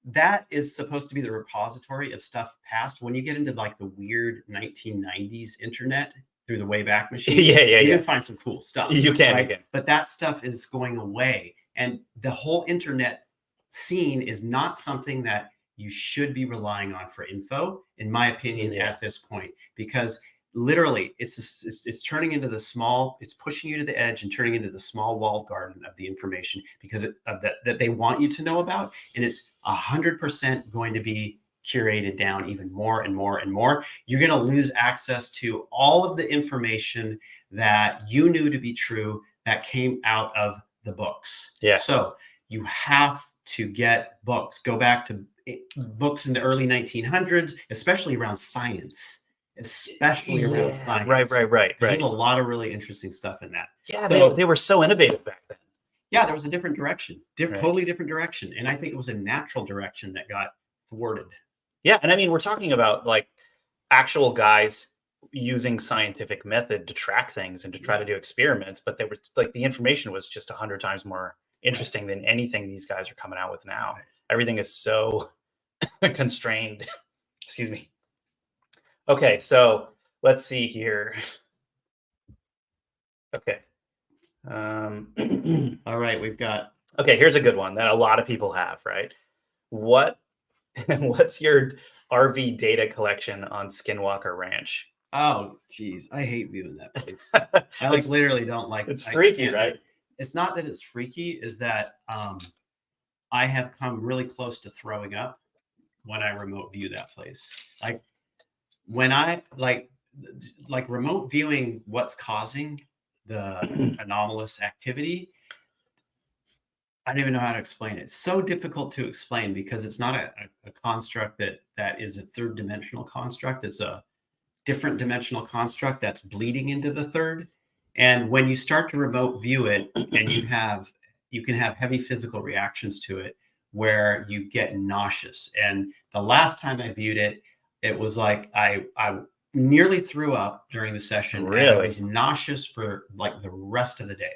that is supposed to be the repository of stuff past. When you get into like the weird 1990s internet through the Wayback Machine, you can find some cool stuff. You can, right? But that stuff is going away. And the whole internet scene is not something that you should be relying on for info, in my opinion, at this point, because literally it's turning into it's pushing you to the edge and turning into the small walled garden of the information, because that they want you to know about. And it's 100% going to be curated down even more and more and more. You're going to lose access to all of the information that you knew to be true that came out of the books. Yeah. So you have to get books. Go back to books in the early 1900s, especially around science. Right. There's a lot of really interesting stuff in that. Yeah, they were so innovative back then. Yeah, there was a different direction, totally different direction. And I think it was a natural direction that got thwarted. Yeah, and I mean, we're talking about like actual guys using scientific method to track things and to try to do experiments, but they were like, the information was just 100 times more interesting than anything these guys are coming out with now. Right. Everything is so constrained. Excuse me. Okay, so let's see here. Okay. All right, we've got. Okay, here's a good one that a lot of people have, right? What's your RV data collection on Skinwalker Ranch? Oh, geez, I hate viewing that place. I literally don't like. It's freaky, right? It's not that it's freaky; is that I have come really close to throwing up when I remote view that place. Like when I like remote viewing what's causing the anomalous activity. I don't even know how to explain it. It's so difficult to explain because it's not a construct that is a third dimensional construct. It's a different dimensional construct that's bleeding into the third. And when you start to remote view it, and you can have heavy physical reactions to it where you get nauseous. And the last time I viewed it, it was like I nearly threw up during the session. Really? And I was nauseous for like the rest of the day.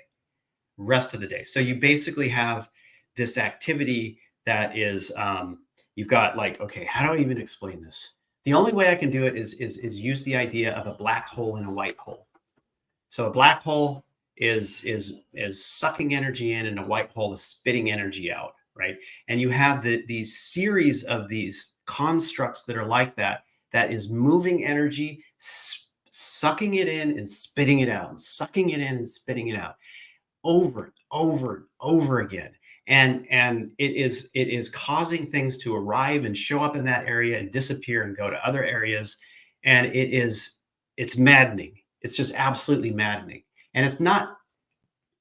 So you basically have this activity that is, you've got like, okay, how do I even explain this? The only way I can do it is use the idea of a black hole and a white hole. So a black hole is sucking energy in, and a white hole is spitting energy out, right? And you have these series of these constructs that are like that is moving energy, sucking it in and spitting it out, and sucking it in and spitting it out over and over and over again. And it is causing things to arrive and show up in that area and disappear and go to other areas. And it's maddening. It's just absolutely maddening. And it's not,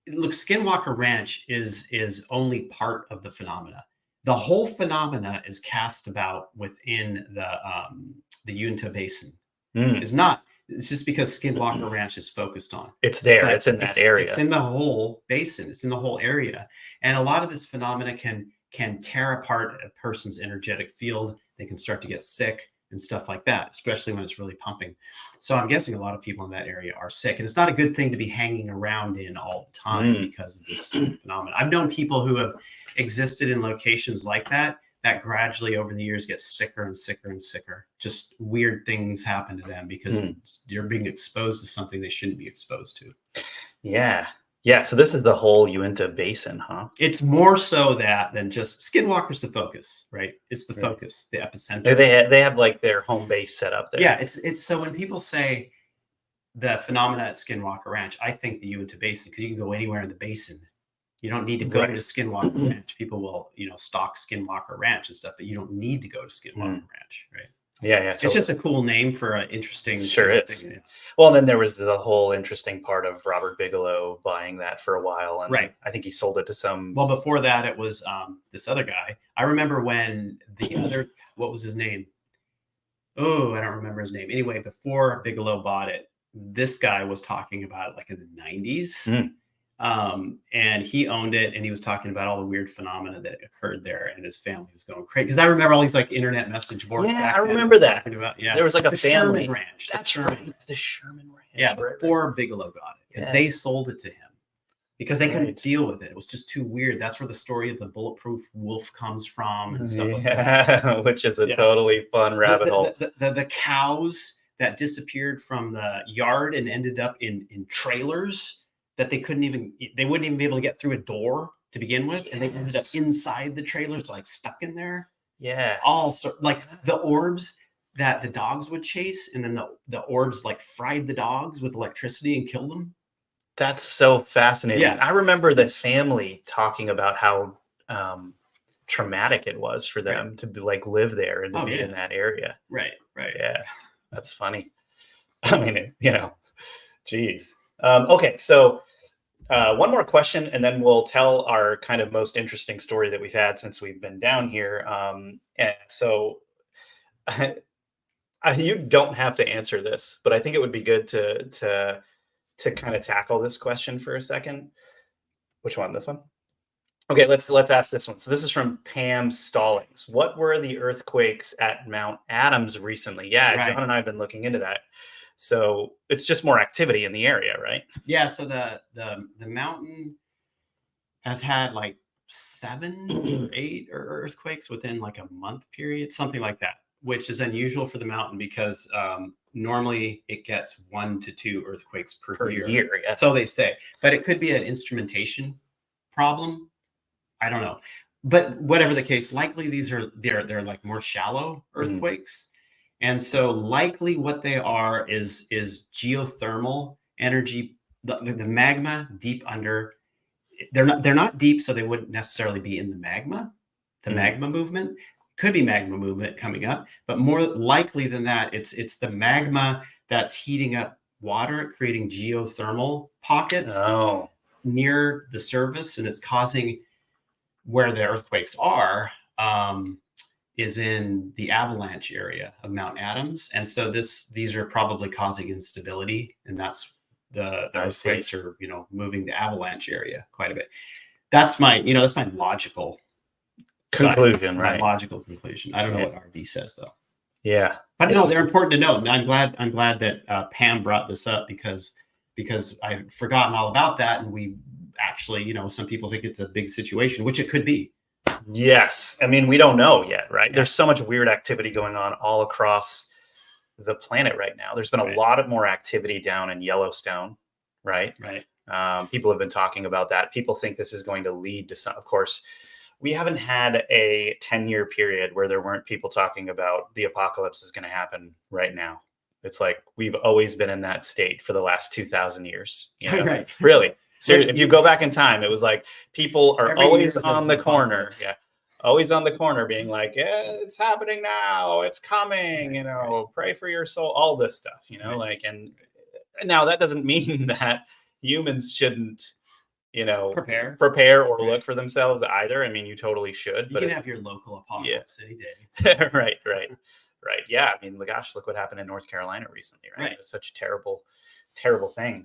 look, Skinwalker Ranch is only part of the phenomena. The whole phenomena is cast about within the Uinta Basin. It's not. It's just because Skinwalker Ranch is focused on. It's there. But it's in that area. It's in the whole basin. It's in the whole area. And a lot of this phenomena can tear apart a person's energetic field. They can start to get sick and stuff like that, especially when it's really pumping. So I'm guessing a lot of people in that area are sick. And it's not a good thing to be hanging around in all the time because of this phenomenon. I've known people who have existed in locations like that gradually over the years get sicker and sicker and sicker. Just weird things happen to them because you're being exposed to something they shouldn't be exposed to. Yeah. Yeah. So this is the whole Uinta Basin, huh? It's more so that than just Skinwalker's the focus, right? It's the focus, the epicenter. They have like their home base set up there. Yeah. It's so when people say the phenomena at Skinwalker Ranch, I think the Uinta Basin, because you can go anywhere in the basin. You don't need to go to Skinwalker Ranch. People will, stalk Skinwalker Ranch and stuff, but you don't need to go to Skinwalker Ranch, right? Yeah, yeah. So it's just a cool name for an interesting. Sure is. Thing. Well, then there was the whole interesting part of Robert Bigelow buying that for a while, and right. I think he sold it to some. Well, before that, it was this other guy. I remember when the other, what was his name? Oh, I don't remember his name. Anyway, before Bigelow bought it, this guy was talking about it like in the 90s. And he owned it, and he was talking about all the weird phenomena that occurred there, and his family was going crazy. Because I remember all these like internet message boards. Yeah, I remember that. About, there was like a family Sherman Ranch. That's right. The Sherman Ranch. Yeah, before Bigelow got it, because they sold it to him because they couldn't deal with it. It was just too weird. That's where the story of the bulletproof wolf comes from and stuff like that. Which is a totally fun rabbit hole. The cows that disappeared from the yard and ended up in trailers that they wouldn't even be able to get through a door to begin with. And they ended up inside the trailers, like stuck in there. Yeah. Like the orbs that the dogs would chase. And then the orbs like fried the dogs with electricity and killed them. That's so fascinating. Yeah. I remember the family talking about how traumatic it was for them to be, like live there and to be in that area. Right. Yeah. That's funny. I mean, geez. Okay. So one more question, and then we'll tell our kind of most interesting story that we've had since we've been down here. And so you don't have to answer this, but I think it would be good to kind of tackle this question for a second. Which one? This one? Okay, let's ask this one. So this is from Pam Stallings. What were the earthquakes at Mount Adams recently? Yeah, John and I have been looking into that. So it's just more activity in the area, right? Yeah. So the mountain has had like 7 or 8 earthquakes within like a month period, something like that, which is unusual for the mountain because normally it gets 1 to 2 earthquakes per year. Yeah. So they say, but it could be an instrumentation problem. I don't know, but whatever the case, likely they're like more shallow earthquakes. And so likely what they are is geothermal energy, the magma deep under. They're not deep, so they wouldn't necessarily be in the magma. The magma movement could be magma movement coming up, but more likely than that, it's the magma that's heating up water, creating geothermal pockets near the surface, and it's causing where the earthquakes are. Is in the avalanche area of Mount Adams. And so these are probably causing instability, and that's the earthquakes are, moving the avalanche area quite a bit. That's my logical conclusion, right? My logical conclusion. I don't know what RV says though. Yeah. But no, they're important to know. And I'm glad that Pam brought this up because I've forgotten all about that. And we actually, some people think it's a big situation, which it could be. Yes. I mean, we don't know yet, right? Yeah. There's so much weird activity going on all across the planet right now. There's been a lot of more activity down in Yellowstone, right? Right. People have been talking about that. People think this is going to lead to some, of course, we haven't had a 10-year period where there weren't people talking about the apocalypse is going to happen right now. It's like we've always been in that state for the last 2,000 years. You know? Right. Really. So if you go back in time, it was like people are always on the corner. Yeah. Always on the corner being like, yeah, it's happening now. It's coming, you know, pray for your soul, all this stuff, you know, like, and now that doesn't mean that humans shouldn't, you know, prepare or look for themselves either. I mean, you totally should. You can have your local apocalypse any day. Right. Yeah. I mean, gosh, look what happened in North Carolina recently, right? It's such a terrible, terrible thing.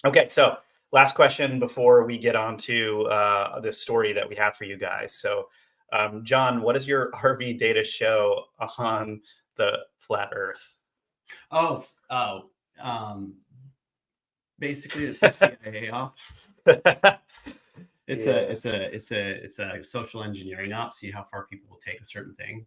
Okay, so last question before we get on to this story that we have for you guys. So, John, what does your RV data show on the flat Earth? Basically, it's a CIA op. It's a social engineering op. See how far people will take a certain thing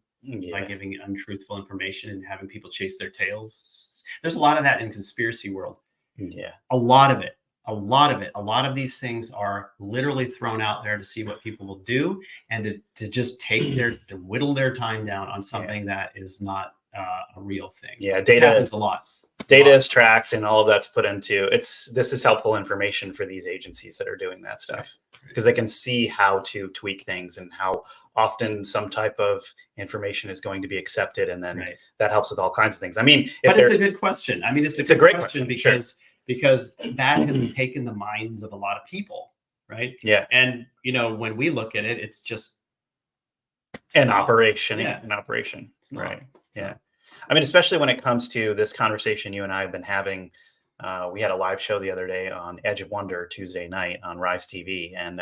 by giving untruthful information and having people chase their tails. There's a lot of that in conspiracy world. Yeah, a lot of it. A lot of these things are literally thrown out there to see what people will do and to just to whittle their time down on something that is not a real thing. Yeah, data happens a lot. Data is tracked and all of that's put into this is helpful information for these agencies that are doing that stuff because they can see how to tweak things and how often some type of information is going to be accepted. And then that helps with all kinds of things. I mean, but it's a good question. I mean, it's a great question because that has taken the minds of a lot of people. Right. Yeah. And, you know, when we look at it, it's just an operation. Right. Yeah. I mean, especially when it comes to this conversation you and I have been having. We had a live show the other day on Edge of Wonder Tuesday night on Rise TV. And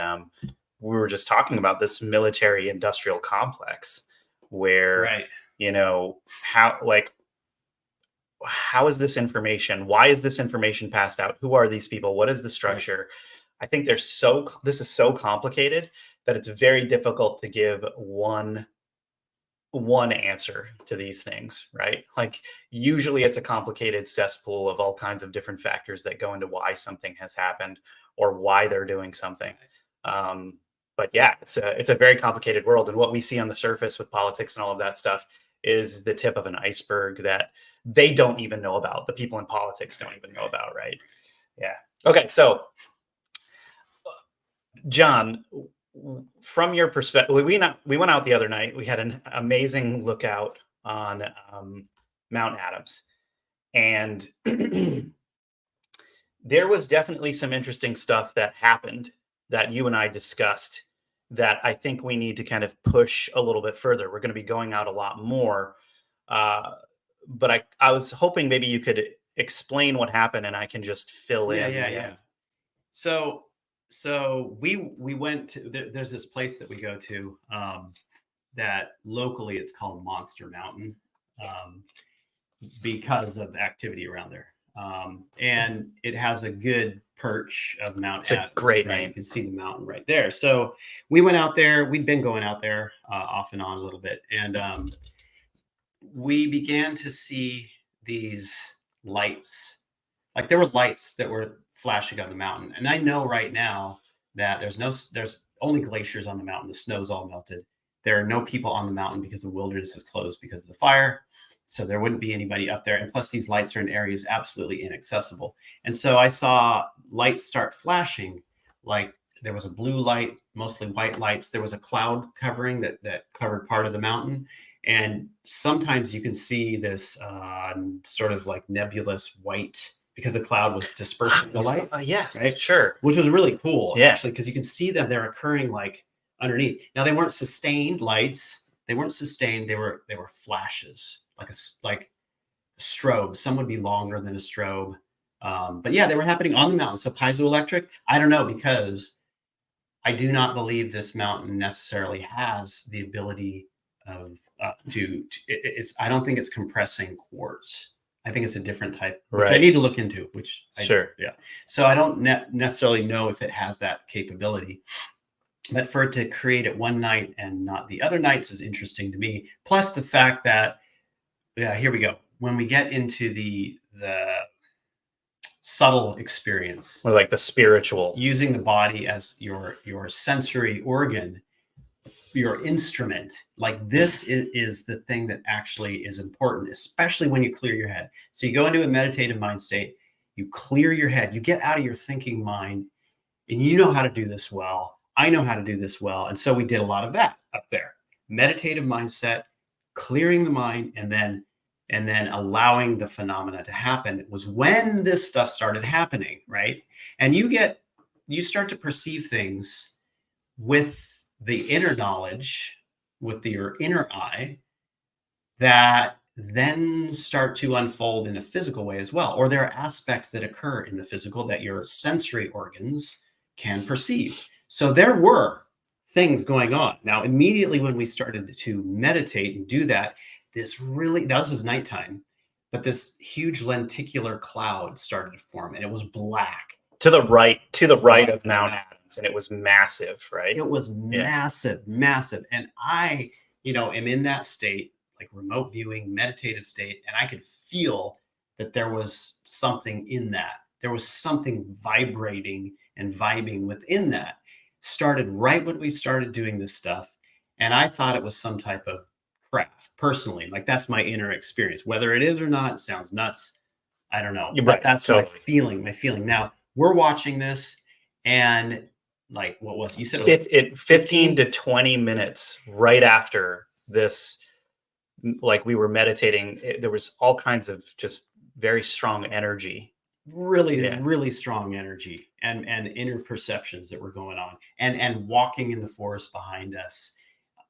we were just talking about this military industrial complex where, you know, how is this information? Why is this information passed out? Who are these people? What is the structure? I think this is so complicated that it's very difficult to give one answer to these things, right? Like usually it's a complicated cesspool of all kinds of different factors that go into why something has happened or why they're doing something. But yeah, it's a very complicated world. And what we see on the surface with politics and all of that stuff is the tip of an iceberg that they don't even know about. The people in politics don't even know about, right? Yeah. Okay. So John, from your perspective, we went out the other night. We had an amazing lookout on Mount Adams, and there was definitely some interesting stuff that happened that you and I discussed that I think we need to kind of push a little bit further. We're going to be going out a lot more, but I was hoping maybe you could explain what happened, and I can just fill in. Yeah. So we went to there's this place that we go to that locally it's called Monster Mountain because of activity around there. And it has a good perch of Mount Adams. It's a great name. You can see the mountain right there. So we went out there. We'd been going out there off and on a little bit. And we began to see these lights. Like there were lights that were flashing on the mountain. And I know right now that there's only glaciers on the mountain. The snow's all melted. There are no people on the mountain because the wilderness is closed because of the fire. So there wouldn't be anybody up there. And plus these lights are in areas absolutely inaccessible. And so I saw lights start flashing. Like there was a blue light, mostly white lights. There was a cloud covering that covered part of the mountain. And sometimes you can see this sort of like nebulous white because the cloud was dispersing the light. Yes, right? Sure. Which was really cool, actually, because you can see them. They're occurring like underneath. Now they weren't sustained lights. They weren't sustained. They were flashes, like a strobe. Some would be longer than a strobe. But yeah, they were happening on the mountain. So piezoelectric, I don't know, because I do not believe this mountain necessarily has the ability of I don't think it's compressing quartz. I think it's a different type, which I need to look into, So I don't necessarily know if it has that capability, but for it to create it one night and not the other nights is interesting to me. Plus the fact that, here we go. When we get into the subtle experience, or like the spiritual, using the body as your sensory organ, your instrument. Like this is the thing that actually is important, especially when you clear your head. So you go into a meditative mind state, you clear your head, you get out of your thinking mind, and you know how to do this well. I know how to do this well. And so we did a lot of that up there. Meditative mindset, clearing the mind, and then allowing the phenomena to happen. It was when this stuff started happening, right? And you start to perceive things with the inner knowledge, with your inner eye, that then start to unfold in a physical way as well. Or there are aspects that occur in the physical that your sensory organs can perceive. So there were things going on. Now, immediately when we started to meditate and do that, this was nighttime, but this huge lenticular cloud started to form, and it was black. To the right of Mount Adams, and it was massive, right? It was massive, massive. And I, am in that state, like remote viewing, meditative state, and I could feel that there was something in that. There was something vibrating and vibing within that. Started right when we started doing this stuff, and I thought it was some type of craft, personally. Like, that's my inner experience. Whether it is or not, it sounds nuts. I don't know. But that's totally my feeling. Now, we're watching this, and like, what was it? You said it 15 to 20 minutes right after this, like, we were meditating, there was all kinds of just very strong energy. Really strong energy and inner perceptions that were going on, and walking in the forest behind us.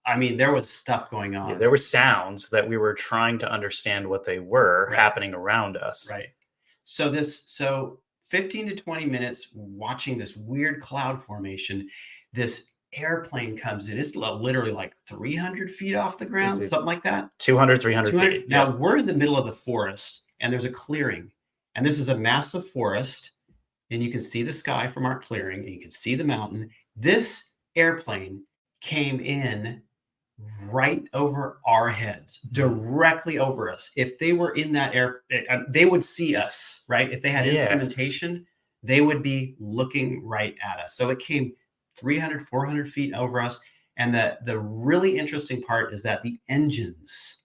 I mean, there was stuff going on. Yeah, there were sounds that we were trying to understand what they were happening around us. Right. So 15 to 20 minutes watching this weird cloud formation. This airplane comes in. It's literally like 300 feet off the ground, something like that. 300 feet. Now, we're in the middle of the forest, and there's a clearing. And this is a massive forest, and you can see the sky from our clearing, and you can see the mountain. This airplane came in right over our heads, directly over us. If they were in that air, they would see us, right? If they had instrumentation, they would be looking right at us. So it came 300, 400 feet over us. And the really interesting part is that the engines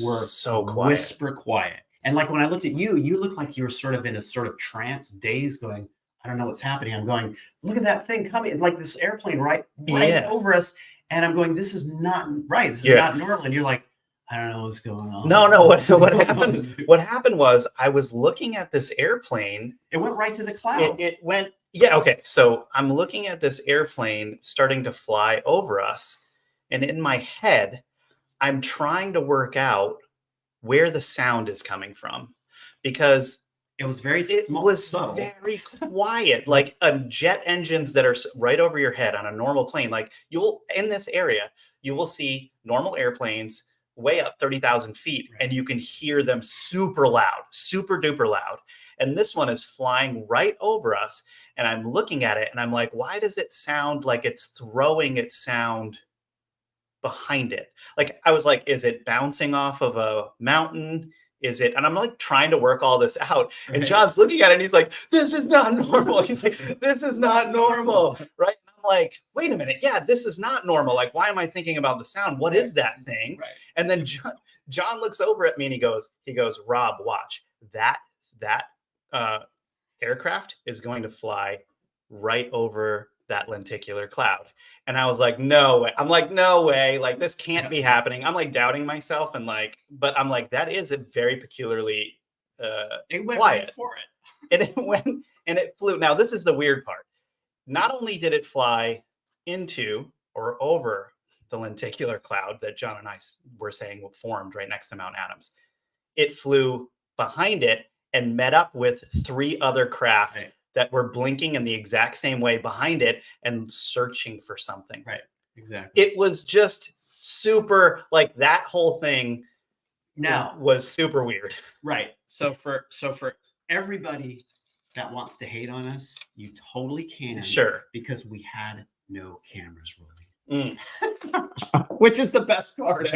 were so quiet. Whisper quiet. And like, when I looked at you, you looked like you were sort of in a sort of trance daze, going, I don't know what's happening. I'm going, look at that thing coming, like this airplane right over us. And I'm going, this is not right. This is not normal. And you're like, I don't know what's going on. No. What happened? What happened was, I was looking at this airplane. It went right to the cloud. It went. Yeah. Okay. So I'm looking at this airplane starting to fly over us, and in my head, I'm trying to work out where the sound is coming from, because it was very very quiet, like jet engines that are right over your head on a normal plane. Like, in this area, you will see normal airplanes way up 30,000 feet, and you can hear them super loud, super duper loud. And this one is flying right over us, and I'm looking at it, and I'm like, why does it sound like it's throwing its sound behind it? Like, I was like, is it bouncing off of a mountain? Is it? And I'm like trying to work all this out. And John's looking at it, and he's like, this is not normal. He's like, this is not normal. Right. And I'm like, wait a minute. Yeah, this is not normal. Like, why am I thinking about the sound? What is that thing? Right. And then John looks over at me, and he goes, Rob, watch that aircraft is going to fly right over that lenticular cloud. And I was like, no way. I'm like, no way. Like, this can't be happening. I'm like doubting myself, and like, but I'm like, that is a very peculiarly it went quiet right for it. And it went, and it flew. Now, this is the weird part. Not only did it fly into or over the lenticular cloud that John and I were saying formed right next to Mount Adams, it flew behind it and met up with 3 other craft that were blinking in the exact same way behind it and searching for something. Right. Exactly. It was just super, like, that whole thing was super weird. Right. So for everybody that wants to hate on us, you totally can. Sure. Because we had no cameras rolling. Which is the best part.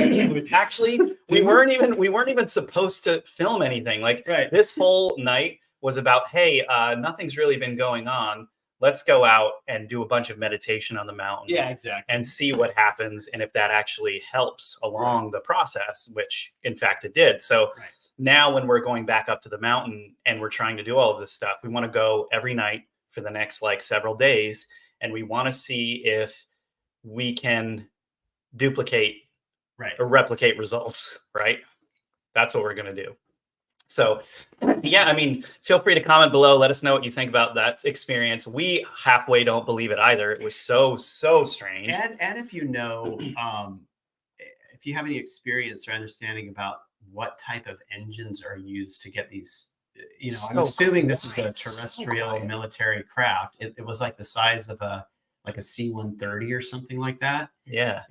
Actually, we weren't even supposed to film anything. Like, this whole night, was about, hey, nothing's really been going on. Let's go out and do a bunch of meditation on the mountain. Yeah, exactly. And see what happens and if that actually helps along the process, which in fact it did. So now when we're going back up to the mountain and we're trying to do all of this stuff, we want to go every night for the next like several days. And we want to see if we can duplicate or replicate results, right? That's what we're going to do. So, yeah, I mean, feel free to comment below. Let us know what you think about that experience. We halfway don't believe it either. It was so strange. And if you know, if you have any experience or understanding about what type of engines are used to get these, you know, I'm assuming this is a terrestrial military craft. It was like the size of a C-130 or something like that. Yeah.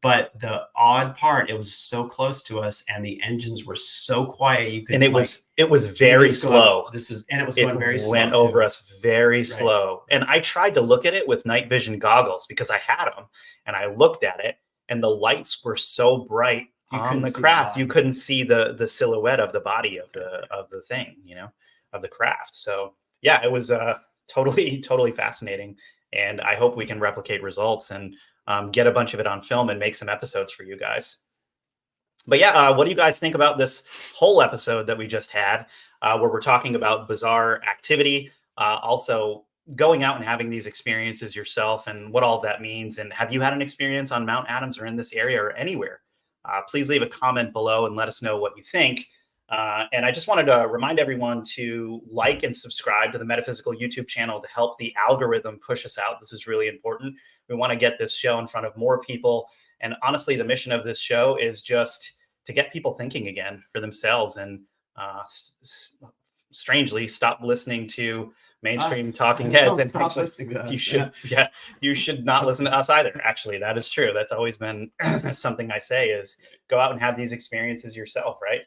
But the odd part, it was so close to us and the engines were so quiet. You could, and it was very slow. It was going very slow. Went over us very slow. And I tried to look at it with night vision goggles because I had them, and I looked at it and the lights were so bright on the craft. You couldn't see the silhouette of the body of the thing, you know, of the craft. So yeah, it was totally fascinating. And I hope we can replicate results and get a bunch of it on film and make some episodes for you guys. But yeah, what do you guys think about this whole episode that we just had, where we're talking about bizarre activity, also going out and having these experiences yourself and what all of that means? And have you had an experience on Mount Adams or in this area or anywhere? Please leave a comment below and let us know what you think. And I just wanted to remind everyone to like and subscribe to the Metaphysical YouTube channel to help the algorithm push us out. This is really important. We want to get this show in front of more people. And honestly, the mission of this show is just to get people thinking again for themselves and strangely stop listening to mainstream talking heads. And stop listening to us. You should not listen to us either. Actually, that is true. That's always been something I say is go out and have these experiences yourself, right?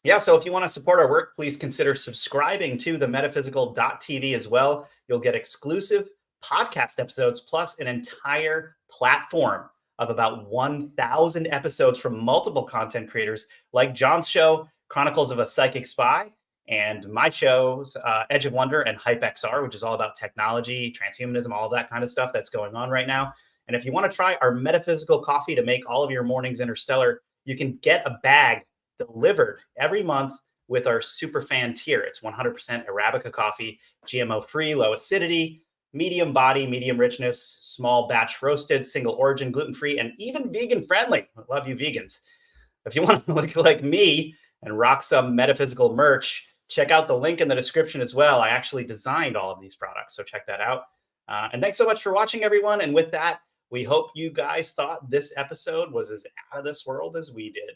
Yeah, so if you want to support our work, please consider subscribing to the metaphysical.tv as well. You'll get exclusive podcast episodes plus an entire platform of about 1,000 episodes from multiple content creators like John's show, Chronicles of a Psychic Spy, and my shows, Edge of Wonder and Hype XR, which is all about technology, transhumanism, all of that kind of stuff that's going on right now. And if you want to try our metaphysical coffee to make all of your mornings interstellar, you can get a bag delivered every month with our super fan tier. It's 100% Arabica coffee, GMO-free, low acidity, medium body, medium richness, small batch roasted, single origin, gluten-free, and even vegan friendly. I love you vegans. If you want to look like me and rock some metaphysical merch, check out the link in the description as well. I actually designed all of these products, so check that out. And thanks so much for watching, everyone. And with that, we hope you guys thought this episode was as out of this world as we did.